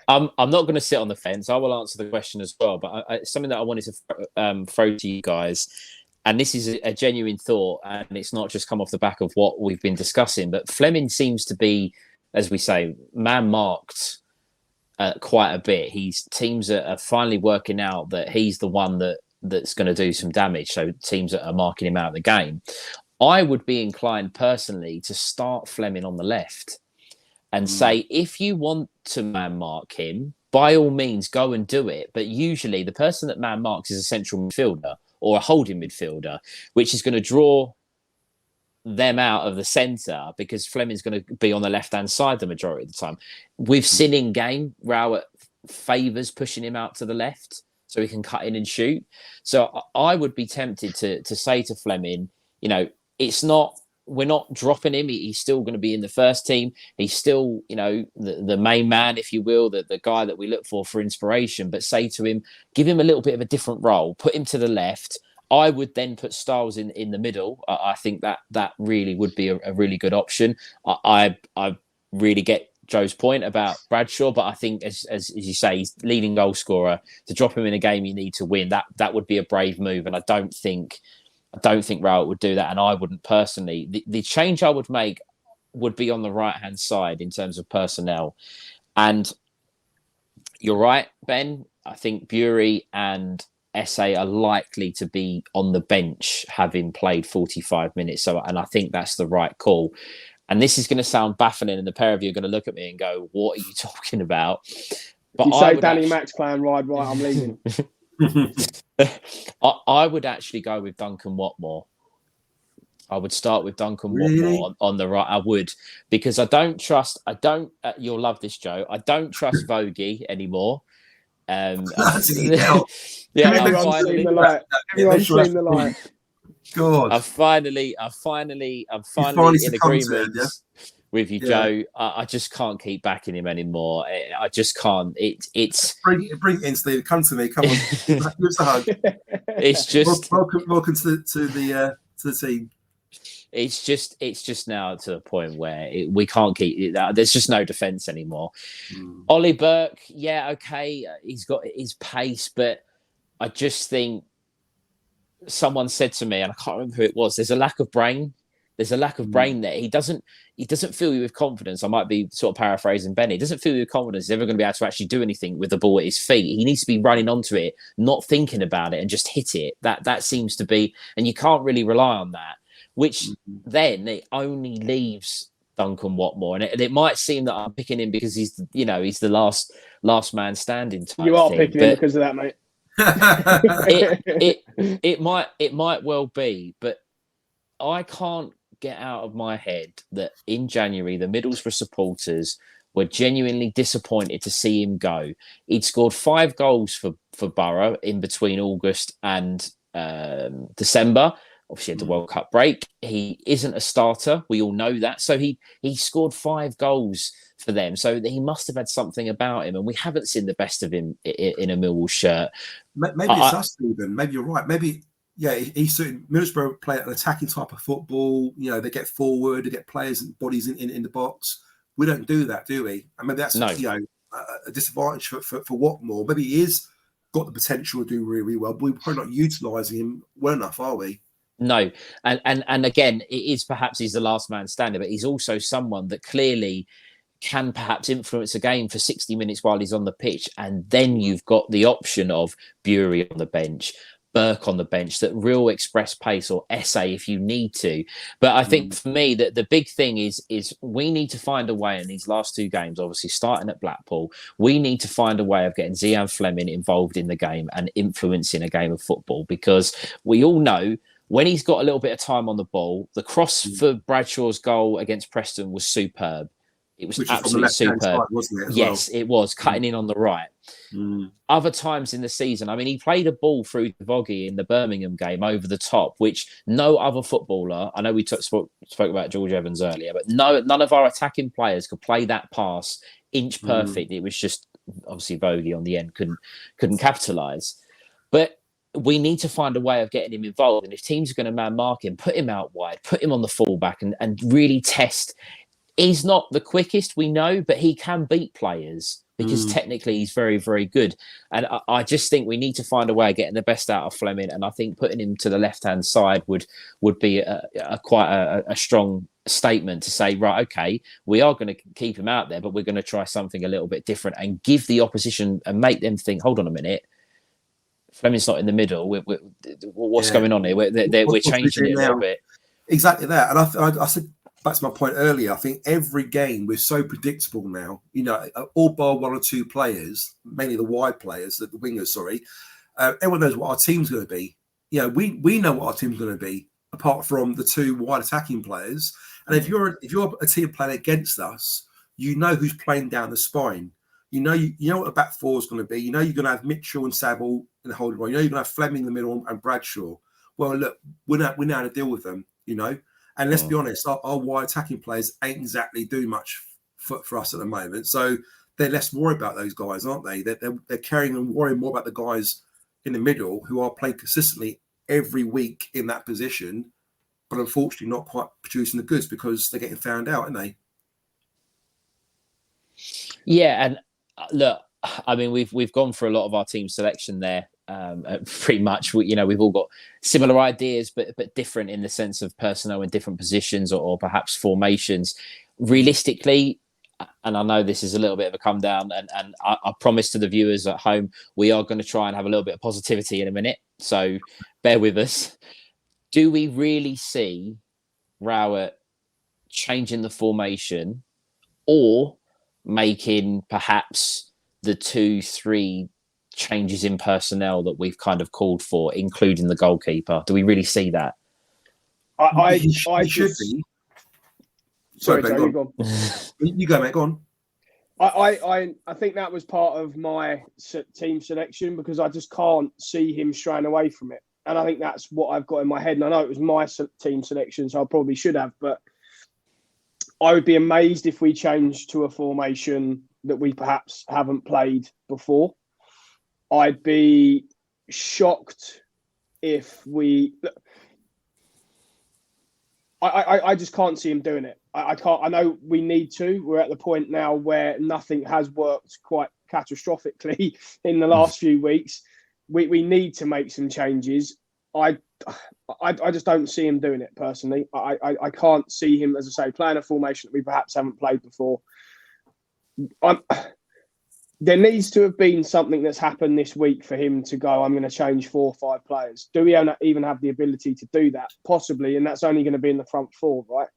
I'm not going to sit on the fence. I will answer the question as well. But something that I wanted to throw to you guys, and this is a genuine thought, and it's not just come off the back of what we've been discussing, but Fleming seems to be, as we say, man-marked quite a bit. Teams are finally working out that he's the one that's going to do some damage. So teams that are marking him out of the game. I would be inclined personally to start Fleming on the left and say, if you want to man mark him, by all means, go and do it. But usually the person that man marks is a central midfielder or a holding midfielder, which is going to draw them out of the centre because Fleming's going to be on the left-hand side the majority of the time. We've seen in game, Rowett favours pushing him out to the left so he can cut in and shoot. So I would be tempted to say to Fleming, we're not dropping him. He's still going to be in the first team. He's still, the main man, if you will, the guy that we look for inspiration. But say to him, give him a little bit of a different role. Put him to the left. I would then put Styles in the middle. I think that really would be a really good option. I really get Joe's point about Bradshaw, but I think as you say, he's leading goal scorer. To drop him in a game you need to win, that would be a brave move, and I don't think Rowett would do that, and I wouldn't personally. The change I would make would be on the right-hand side in terms of personnel. And you're right, Ben. I think Bury and SA are likely to be on the bench having played 45 minutes. And I think that's the right call. And this is going to sound baffling, and the pair of you are going to look at me and go, what are you talking about? But you say Danny Max playing right, I'm leaving. I would actually go with Duncan Watmore. I would start with Duncan Watmore on the right. I would, because you'll love this, Joe. I don't trust Vogie anymore. Everyone's seen the light. God. I'm finally in agreement with you, Joe. I just can't keep backing him anymore. I just can't. It's bring it in, Steve. Come to me. Come on, give us a hug. It's just welcome to the team. It's just now to the point where we can't keep it. There's just no defence anymore. Ollie Burke, okay, he's got his pace, but I just think someone said to me, and I can't remember who it was, there's a lack of brain. There's a lack of brain there. He doesn't fill you with confidence. I might be sort of paraphrasing Benny. He doesn't fill you with confidence. He's never going to be able to actually do anything with the ball at his feet. He needs to be running onto it, not thinking about it, and just hit it. That seems to be, and you can't really rely on that. Which then it only leaves Duncan Watmore, and it might seem that I'm picking him because he's the last man standing type. You are picking him because of that, mate. it might well be, but I can't get out of my head that in January the Middlesbrough supporters were genuinely disappointed to see him go. He'd scored 5 goals for Borough in between August and December. Obviously, had the World Cup break. He isn't a starter. We all know that. So he scored 5 goals for them. So he must have had something about him, and we haven't seen the best of him in a Millwall shirt. Maybe it's us, Stephen. Maybe you're right. Maybe, he's certain Middlesbrough play an attacking type of football. They get forward, they get players and bodies in the box. We don't do that, do we? And maybe that's a disadvantage for Watmore. Maybe he is got the potential to do really, really well, but we're probably not utilising him well enough, are we? No, and again, it is perhaps he's the last man standing, but he's also someone that clearly can perhaps influence a game for 60 minutes while he's on the pitch, and then you've got the option of Bury on the bench, Burke on the bench, that real express pace, or SA if you need to. But I think for me that the big thing is we need to find a way in these last 2 games, obviously starting at Blackpool, we need to find a way of getting Zian Fleming involved in the game and influencing a game of football, because we all know when he's got a little bit of time on the ball, the cross for Bradshaw's goal against Preston was superb. It was absolutely superb. Side, wasn't it, yes, well? It was, cutting in on the right. Other times in the season, I mean, he played a ball through Vogie in the Birmingham game over the top, which no other footballer, I know we spoke about George Evans earlier, but none of our attacking players could play that pass inch perfect. It was just, obviously, Vogie on the end couldn't capitalise. But we need to find a way of getting him involved. And if teams are going to man mark him, put him out wide, put him on the fullback and really test. He's not the quickest, we know, but he can beat players because technically he's very, very good. And I just think we need to find a way of getting the best out of Fleming. And I think putting him to the left-hand side would be quite a strong statement to say, right, okay, we are going to keep him out there, but we're going to try something a little bit different and give the opposition and make them think, hold on a minute, Fleming's not in the middle. What's going on here? We're changing it a little bit. Exactly that. And I said that's my point earlier. I think every game we're so predictable now. You know, all bar one or two players, mainly the wide players, the wingers. Sorry, everyone knows what our team's going to be. You know, we know what our team's going to be, apart from the two wide attacking players. And if you're a team playing against us, you know who's playing down the spine. You know what the back four is going to be. You know you're going to have Mitchell and Saville in the holding role. You know you're going to have Fleming in the middle and Bradshaw. Well, look, we know how to deal with them. You know. And let's be honest, our wide attacking players ain't exactly doing much for us at the moment. So they're less worried about those guys, aren't they? They're carrying and worrying more about the guys in the middle who are playing consistently every week in that position, but unfortunately not quite producing the goods because they're getting found out, aren't they? Yeah, and look, I mean, we've gone for a lot of our team selection there. Pretty much, we've all got similar ideas, but different in the sense of personnel in different positions or perhaps formations. Realistically, and I know this is a little bit of a come down, and I promise to the viewers at home, we are going to try and have a little bit of positivity in a minute. So bear with us. Do we really see Rowett changing the formation or making perhaps the 2-3 changes in personnel that we've kind of called for, including the goalkeeper? Do we really see that? I should be. Sorry, Joe, you go. You go, mate. Go on. I think that was part of my team selection because I just can't see him straying away from it, and I think that's what I've got in my head. And I know it was my team selection, so I probably should have, but I would be amazed if we changed to a formation that we perhaps haven't played before. I'd be shocked if we. I just can't see him doing it. I can't. I know we need to. We're at the point now where nothing has worked quite catastrophically in the last few weeks. We need to make some changes. I just don't see him doing it personally. I can't see him, as I say, playing a formation that we perhaps haven't played before. There needs to have been something that's happened this week for him to go, I'm going to change 4 or 5 players. Do we even have the ability to do that? Possibly, and that's only going to be in the front 4, right?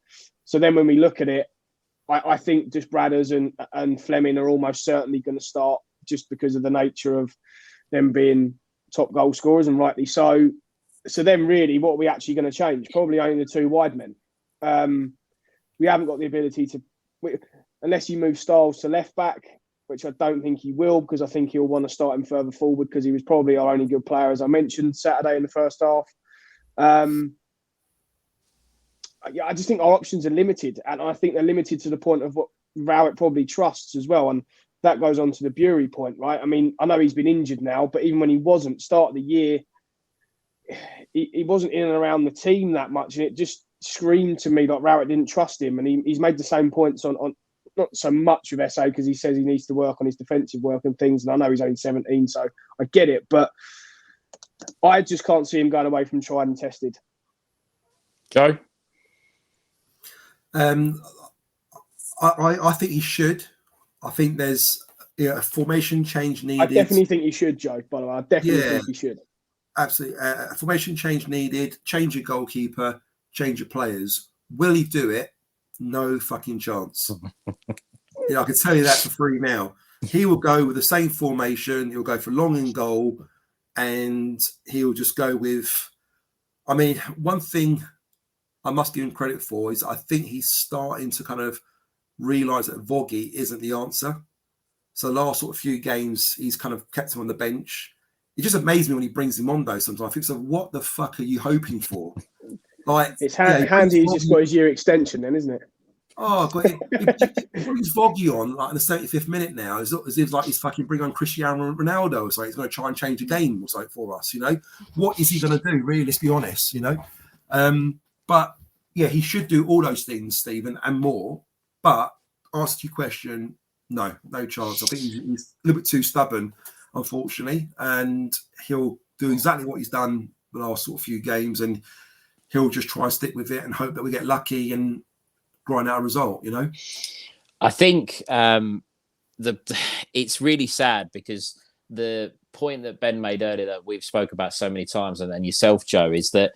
So then when we look at it, I think just Bradders and Fleming are almost certainly going to start just because of the nature of them being top goal scorers, and rightly so. So then really, what are we actually going to change? Probably only the 2 wide men. We haven't got the ability to, unless you move Styles to left back, which I don't think he will, because I think he'll want to start him further forward because he was probably our only good player, as I mentioned, Saturday in the first half. I just think our options are limited, and I think they're limited to the point of what Rowett probably trusts as well, and that goes on to the Bury point, right? I mean, I know he's been injured now, but even when he wasn't, start of the year, he wasn't in and around the team that much, and it just screamed to me like Rowett didn't trust him, and he's made the same points on not so much with SA because he says he needs to work on his defensive work and things. And I know he's only 17, so I get it. But I just can't see him going away from tried and tested. Joe? I think he should. I think there's a formation change needed. I definitely think he should, Joe, by the way. I definitely think he should. Absolutely. A formation change needed. Change your goalkeeper. Change your players. Will he do it? No fucking chance. I can tell you that for free now. He will go with the same formation. He'll go for long in goal, and he'll just go with. I mean, one thing I must give him credit for is I think he's starting to kind of realise that Voggy isn't the answer. So the last sort of few games, he's kind of kept him on the bench. It just amazes me when he brings him on, though. Sometimes I think, so what the fuck are you hoping for? Like, it's handy he's just got his year extension then, isn't it? Oh, God. He brings Voggy on like in the 75th minute now, as if like he's fucking bring on Cristiano Ronaldo or something. He's going to try and change the game or something for us, What is he going to do, really? Let's be honest, But, yeah, he should do all those things, Stephen, and more. But, ask your question, no chance. I think he's a little bit too stubborn, unfortunately, and he'll do exactly what he's done the last sort of few games, and he'll just try and stick with it and hope that we get lucky and grind out a result, I think it's really sad because the point that Ben made earlier that we've spoke about so many times, and yourself, Joe, is that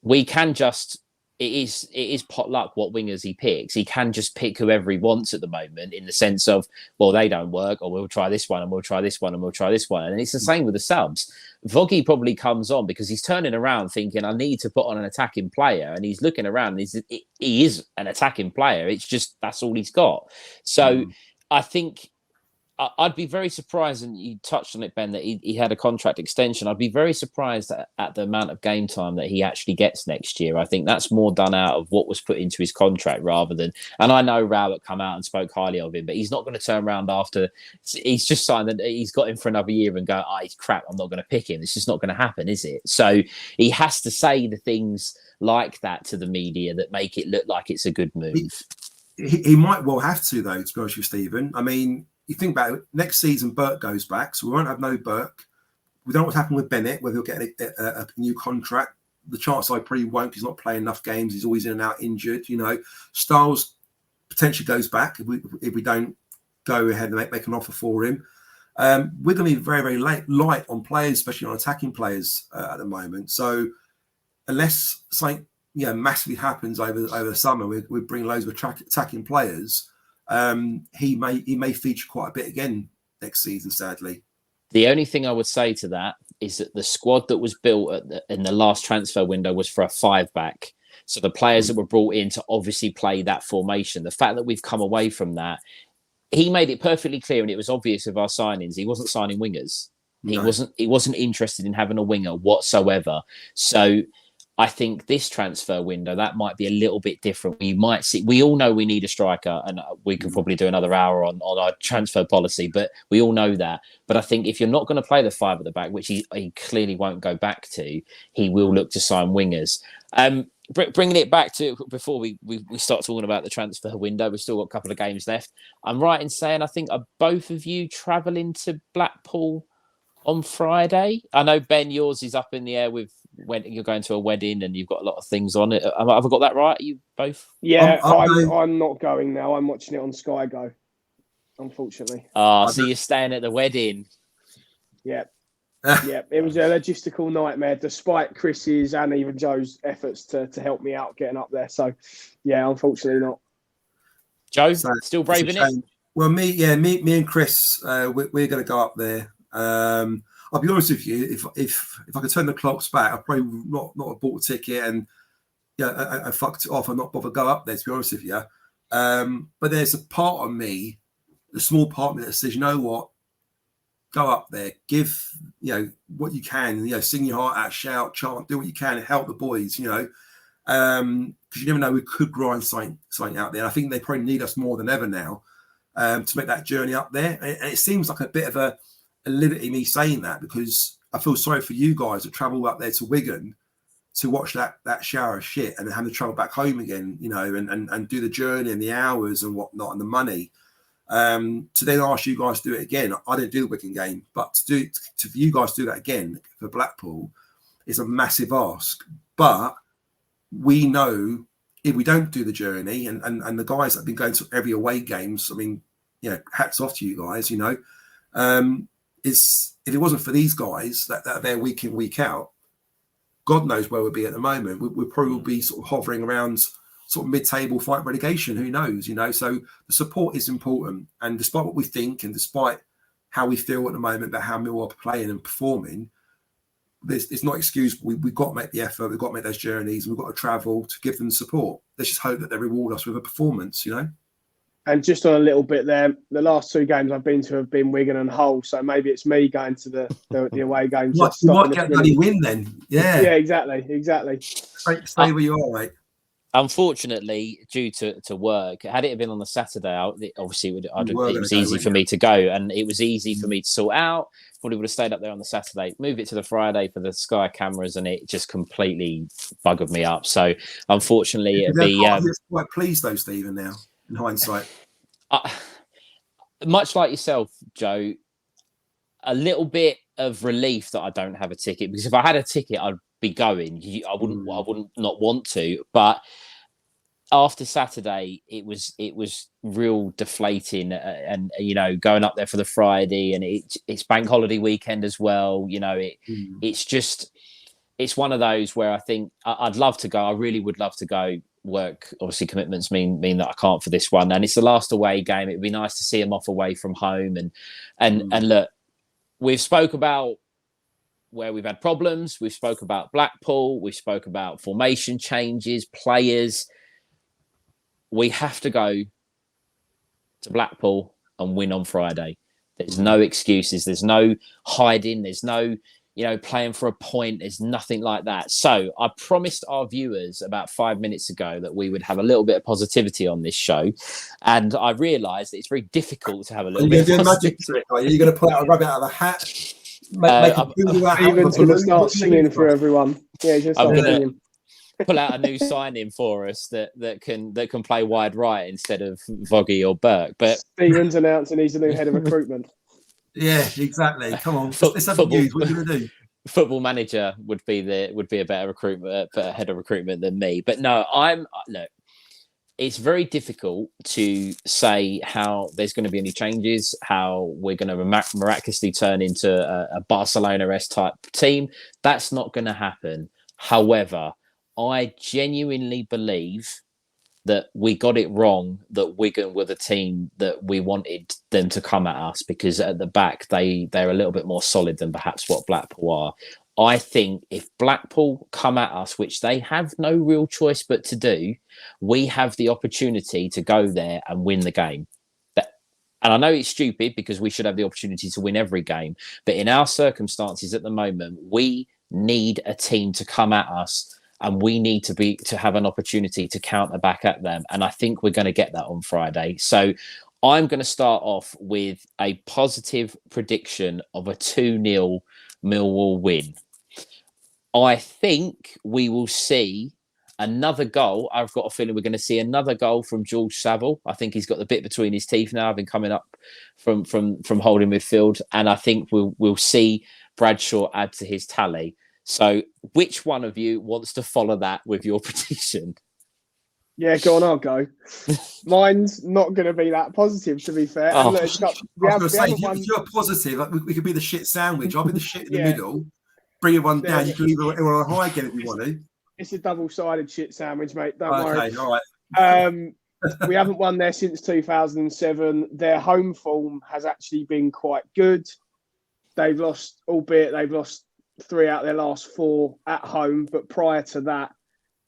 we can just it is pot luck what wingers he picks. He can just pick whoever he wants at the moment, in the sense of, well, they don't work, or we'll try this one, and we'll try this one, and we'll try this one. And it's the same with the subs. Voggy probably comes on because he's turning around thinking, I need to put on an attacking player, and he's looking around and he is an attacking player. It's just that's all he's got. So I think I'd be very surprised, and you touched on it, Ben, that he had a contract extension. I'd be very surprised at the amount of game time that he actually gets next year. I think that's more done out of what was put into his contract rather than... And I know Rowett come out and spoke highly of him, but he's not going to turn around after... He's just signed that he's got him for another year and go, he's crap, I'm not going to pick him. It's just not going to happen, is it? So he has to say the things like that to the media that make it look like it's a good move. He might well have to, though, to be honest with you, Stephen. I mean... You think about it, next season, Burke goes back, so we won't have no Burke. We don't know what's happened with Bennett, whether he'll get a new contract. The chance I probably won't, because he's not playing enough games. He's always in and out injured, Styles potentially goes back if we don't go ahead and make an offer for him. We're going to be very, very light on players, especially on attacking players at the moment. So unless something massively happens over the summer, we bring loads of attacking players. He may feature quite a bit again next season, sadly. The only thing I would say to that is that the squad that was built in the last transfer window was for a 5-back. So the players that were brought in to obviously play that formation, the fact that we've come away from that, he made it perfectly clear, and it was obvious of our signings, he wasn't signing wingers. No. He wasn't interested in having a winger whatsoever. So I think this transfer window, that might be a little bit different. We all know we need a striker, and we could probably do another hour on our transfer policy, but we all know that. But I think if you're not going to play the 5 at the back, which he clearly won't go back to, he will look to sign wingers. Bringing it back to before we start talking about the transfer window, we've still got a couple of games left. I'm right in saying, I think, are both of you travelling to Blackpool on Friday? I know, Ben, yours is up in the air with when you're going to a wedding and you've got a lot of things on it. Have I got that right? Are you both? Yeah, I'm not going now. I'm watching it on Sky Go, unfortunately. So you're staying at the wedding? Yeah. Yeah, it was a logistical nightmare, despite Chris's and even Joe's efforts to help me out getting up there. So, yeah, unfortunately not. Joe, still braving it? Well, me and Chris, we're going to go up there. I'll be honest with you, if I could turn the clocks back, I probably not have bought a ticket and I fucked it off and not bother go up there, to be honest with you. But there's a part of me, a small part of me that says, you know what, go up there, give what you can, sing your heart out, shout, chant, do what you can and help the boys, because you never know, we could grind something out there. I think they probably need us more than ever now to make that journey up there. And it seems like a bit of a liberty me saying that, because I feel sorry for you guys to travel up there to Wigan to watch that shower of shit and then have to travel back home again, and do the journey and the hours and whatnot and the money. To then ask you guys to do it again. I didn't do the Wigan game, but for you guys to do that again for Blackpool is a massive ask. But we know if we don't do the journey, and the guys that have been going to every away games, I mean, hats off to you guys, if it wasn't for these guys that are there week in, week out, God knows where we'd be at the moment. We'd probably be sort of hovering around sort of mid-table fight relegation. Who knows, So the support is important. And despite what we think and despite how we feel at the moment about how Millwall are playing and performing, it's not excusable. We've got to make the effort. We've got to make those journeys. And we've got to travel to give them support. Let's just hope that they reward us with a performance, And just on a little bit there, the last 2 games I've been to have been Wigan and Hull, so maybe it's me going to the away games. You might get a bloody win then. Yeah. Yeah, exactly. Stay where you are, mate. Unfortunately, due to work, had it been on the Saturday, obviously it was easy for me to go, and it was easy for me to sort out. Probably would have stayed up there on the Saturday, move it to the Friday for the Sky cameras, and it just completely buggered me up. So unfortunately, it'd be quite pleased though, Stephen, now in hindsight. Much like yourself, Joe, a little bit of relief that I don't have a ticket, because if I had a ticket, I'd be going. I wouldn't not want to, but after Saturday, it was real deflating, and going up there for the Friday, and it's bank holiday weekend as well. It's just it's one of those where I think I'd love to go. I really would love to go. Work, obviously, commitments mean that I can't for this one, and it's the last away game. It'd be nice to see them off away from home, and look, we've spoke about where we've had problems. We've spoke about Blackpool. We spoke about formation changes, players. We have to go to Blackpool and win on Friday. There's no excuses. There's no hiding. There's no, playing for a point. There's nothing like that. So I promised our viewers about 5 minutes ago that we would have a little bit of positivity on this show. And I realised that it's very difficult to have a little bit of positivity. Are you going to pull out a rabbit out of a hat? Steven's going to start singing for everyone. Yeah, I'm going to pull out a new signing for us that can play wide right instead of Voggy or Burke. But Steven's announcing he's the new head of recruitment. Yeah, exactly. Come on, let's have news. What are you going to do? Football manager would be a better head of recruitment than me. But no, look. It's very difficult to say how there's going to be any changes, how we're going to miraculously turn into a Barcelona-esque type team. That's not going to happen. However, I genuinely believe that we got it wrong, that Wigan were the team that we wanted them to come at us, because at the back, they're a little bit more solid than perhaps what Blackpool are. I think if Blackpool come at us, which they have no real choice but to do, we have the opportunity to go there and win the game. And I know it's stupid because we should have the opportunity to win every game. But in our circumstances at the moment, we need a team to come at us, and we need to have an opportunity to counter back at them. And I think we're going to get that on Friday. So I'm going to start off with a positive prediction of a 2-0 Millwall win. I think we will see another goal. I've got a feeling we're going to see another goal from George Saville. I think he's got the bit between his teeth now, having coming up from holding midfield, and I think we'll see Bradshaw add to his tally. So, which one of you wants to follow that with your prediction? Yeah, go on, I'll go. Mine's not going to be that positive, to be fair. Oh, if you're positive, we could be the shit sandwich. I'll be the shit in the middle. Bring everyone down. You can leave everyone on a high again if you want to. It's a double-sided shit sandwich, mate. Don't worry. Okay, all right. We haven't won there since 2007. Their home form has actually been quite good. They've lost 3 out of their last 4 at home, but prior to that,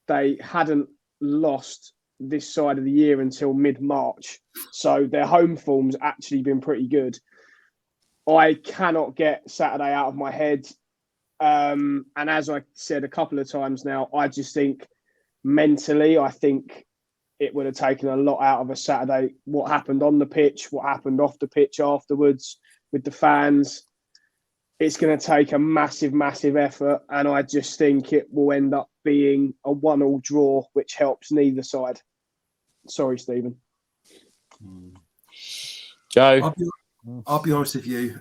they hadn't lost this side of the year until mid-March. So their home form's actually been pretty good. I cannot get Saturday out of my head. And as I said a couple of times now, I just think mentally, I think it would have taken a lot out of a Saturday. What happened on the pitch, what happened off the pitch afterwards with the fans. It's going to take a massive, massive effort. And I just think it will end up being a 1-1 draw, which helps neither side. Sorry, Stephen. Joe? I'll be honest with you.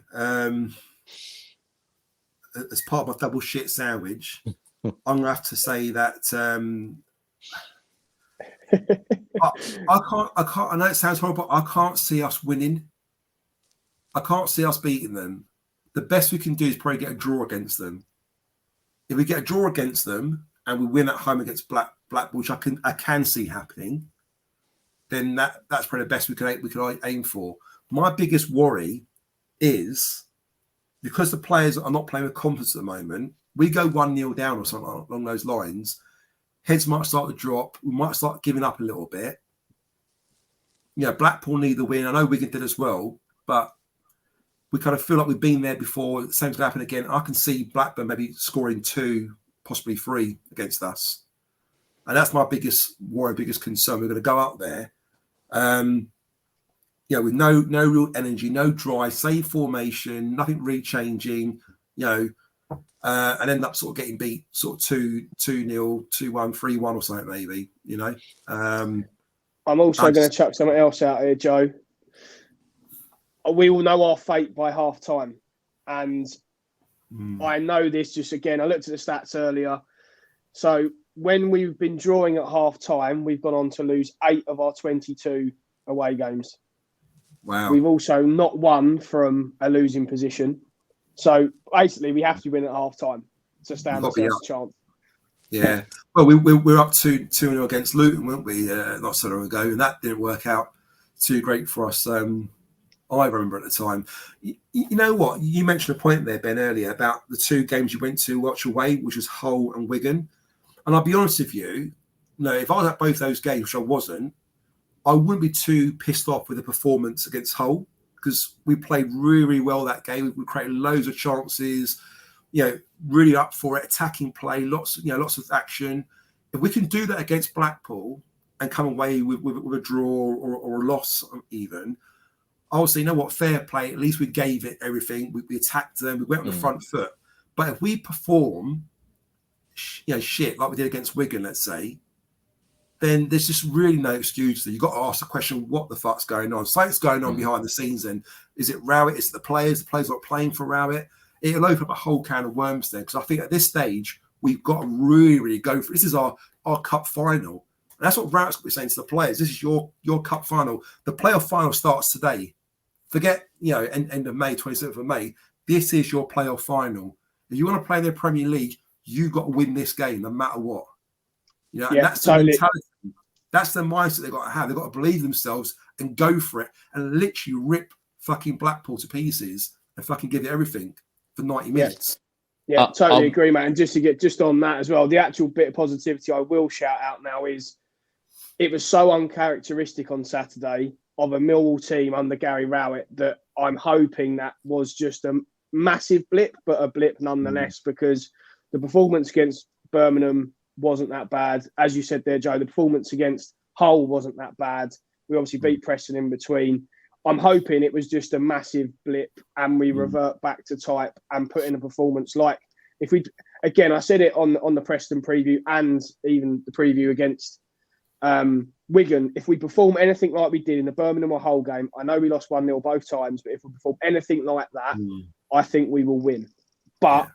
As part of my double shit sandwich, I'm going to have to say that I can't. I know it sounds horrible, but I can't see us winning. I can't see us beating them. The best we can do is probably get a draw against them. If we get a draw against them and we win at home against Blackpool, which I can see happening, then that's probably the best we could aim for. My biggest worry is, because the players are not playing with confidence at the moment, we go 1-0 down or something along those lines, heads might start to drop. We might start giving up a little bit. Blackpool need the win. I know Wigan did as well, but we kind of feel like we've been there before. The same's going to happen again. I can see Blackburn maybe scoring 2, possibly 3 against us. And that's my biggest worry, biggest concern. We're going to go out there, with no real energy, no drive, same formation, nothing really changing, and end up sort of getting beat sort of 2-0, 2-1, 3-1 or something maybe, I'm also going to chuck something else out here, Joe. We will know our fate by half time. And I know this just, again, I looked at the stats earlier. So when we've been drawing at half time, we've gone on to lose 8 of our 22 away games. Wow. We've also not won from a losing position. So basically, we have to win at half time. to stand got to be ourselves up. a chance. Yeah. Well, we're up 2-0 against Luton, weren't we, not so long ago, and that didn't work out too great for us. I remember at the time. You know what? You mentioned a point there, Ben, earlier about the 2 games you went to watch away, which was Hull and Wigan. And I'll be honest with you, if I was at both those games, which I wasn't, I wouldn't be too pissed off with the performance against Hull, because we played really, really well that game. We created loads of chances, really up for it, attacking play, lots of action. If we can do that against Blackpool and come away with a draw or a loss even, I'll say, you know what, fair play. At least we gave it everything. We attacked them. We went on the front foot. But if we perform, shit like we did against Wigan, let's say, then there's just really no excuse. You've got to ask the question, what the fuck's going on? Something's going on behind the scenes then. Is it Rowett? Is it the players? The players not playing for Rowett? It'll open up a whole can of worms then. Because I think at this stage, we've got to really, really go for it. This is our cup final. And that's what Rowett's going to be saying to the players. This is your cup final. The playoff final starts today. Forget, end of May, 27th of May. This is your playoff final. If you want to play in the Premier League, you've got to win this game no matter what. And that's totally. The mentality. That's the mindset they've got to have. They've got to believe themselves and go for it and literally rip fucking Blackpool to pieces and fucking give it everything for 90 minutes. Yeah, totally agree, mate. And just on that as well, the actual bit of positivity I will shout out now is it was so uncharacteristic on Saturday of a Millwall team under Gary Rowett that I'm hoping that was just a massive blip, but a blip nonetheless, because the performance against Birmingham wasn't that bad. As you said there, Joe, the performance against Hull wasn't that bad. We obviously beat Preston in between. I'm hoping it was just a massive blip and we revert back to type and put in a performance like if we, again, I said it on the Preston preview and even the preview against Wigan, if we perform anything like we did in the Birmingham or Hull game, I know we lost 1-0 both times, but if we perform anything like that, I think we will win. But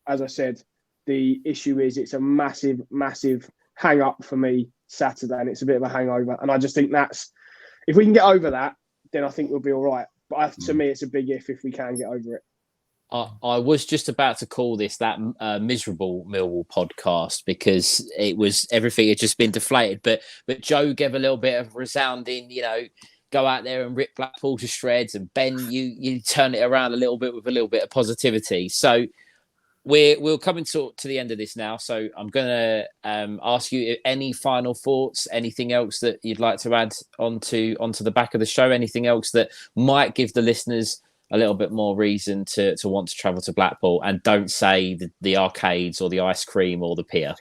as I said, the issue is it's a massive, massive hang up for me Saturday, and it's a bit of a hangover. And I just think that's, if we can get over that, then I think we'll be all right. But to me, it's a big if we can get over it. I was just about to call this that miserable Millwall podcast because it was everything had just been deflated. But Joe gave a little bit of resounding, go out there and rip Blackpool to shreds, and Ben, you turn it around a little bit with a little bit of positivity. So we're coming to the end of this now. So I'm going to ask you any final thoughts, anything else that you'd like to add onto the back of the show, anything else that might give the listeners a little bit more reason to want to travel to Blackpool, and don't say the arcades or the ice cream or the pier.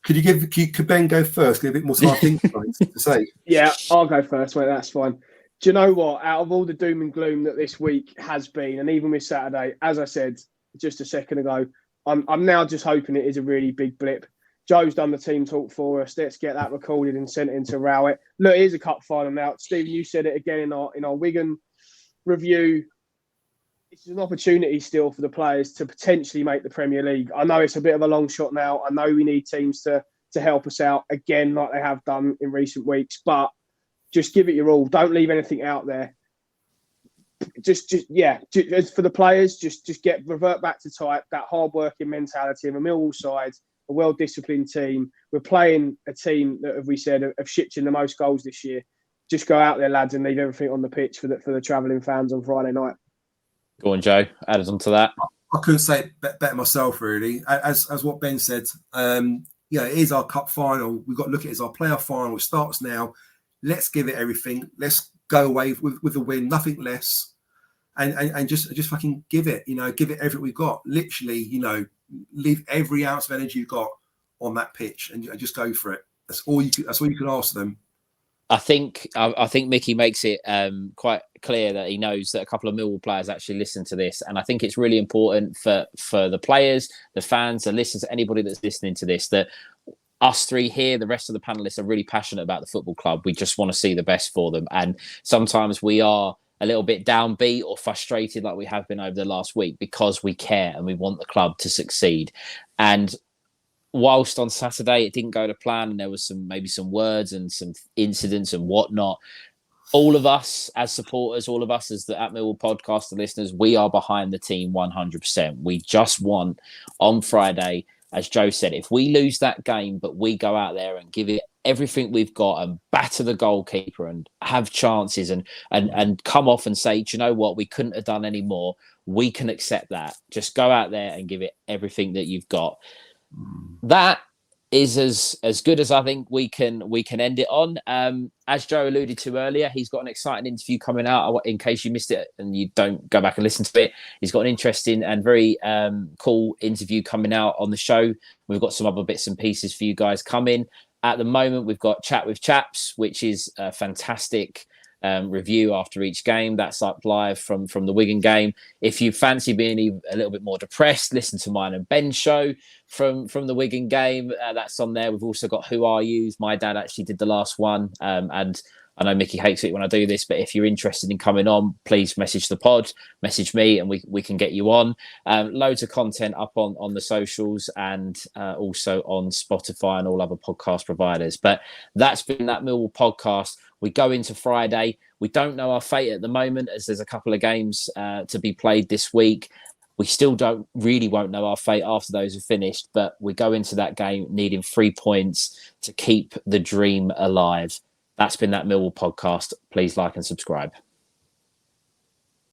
Could Ben go first? Get a bit more time to say. Yeah, I'll go first, mate. That's fine. Do you know what? Out of all the doom and gloom that this week has been, and even with Saturday, as I said just a second ago, I'm now just hoping it is a really big blip. Joe's done the team talk for us. Let's get that recorded and sent into Rowett. Look, it is a cup final now. Stephen, you said it again in our Wigan review. It's an opportunity still for the players to potentially make the Premier League. I know it's a bit of a long shot now. I know we need teams to help us out again, like they have done in recent weeks. But just give it your all. Don't leave anything out there. Just for the players, just revert back to type, that hard-working mentality of a Millwall side, a well-disciplined team. We're playing a team that, as we said, have shipped in the most goals this year. Just go out there, lads, and leave everything on the pitch for the travelling fans on Friday night. Go on, Joe. Add us on to that. I couldn't say it better myself, really. As what Ben said, it is our cup final. We've got to look at it as our playoff final. It starts now. Let's give it everything. Let's go away with a win, nothing less, and just fucking give it. Give it everything we've got. Literally, leave every ounce of energy you've got on that pitch and just go for it. That's all you can ask them. I think Mickey makes it quite clear that he knows that a couple of Millwall players actually listen to this, and I think it's really important for the players, the fans, the listeners, anybody that's listening to this, that us three here, the rest of the panelists, are really passionate about the football club. We just want to see the best for them, and sometimes we are a little bit downbeat or frustrated like we have been over the last week because we care and we want the club to succeed. And whilst on Saturday it didn't go to plan and there was maybe some words and some incidents and whatnot, all of us as supporters, all of us as the At Millwall Podcast, the listeners, we are behind the team 100%. We just want on Friday, as Joe said, if we lose that game, but we go out there and give it everything we've got and batter the goalkeeper and have chances and come off and say, do you know what, we couldn't have done any more. We can accept that. Just go out there and give it everything that you've got. That is as good as I think we can end it on. As Joe alluded to earlier, he's got an exciting interview coming out. In case you missed it and you don't go back and listen to it, he's got an interesting and very cool interview coming out on the show. We've got some other bits and pieces for you guys coming. At the moment, we've got Chat with Chaps, which is a fantastic review after each game. That's up live from the Wigan game. If you fancy being a little bit more depressed, listen to mine and Ben's show from the Wigan game. That's on there. We've also got Who Are Yous. My dad actually did the last one, and I know Mickey hates it when I do this, but if you're interested in coming on, please message the pod, message me, and we can get you on. Loads of content up on the socials and also on Spotify and all other podcast providers. But that's been That Millwall Podcast. We go into Friday. We don't know our fate at the moment, as there's a couple of games to be played this week. We still won't know our fate after those are finished, but we go into that game needing 3 points to keep the dream alive. That's been That Millwall Podcast. Please like and subscribe.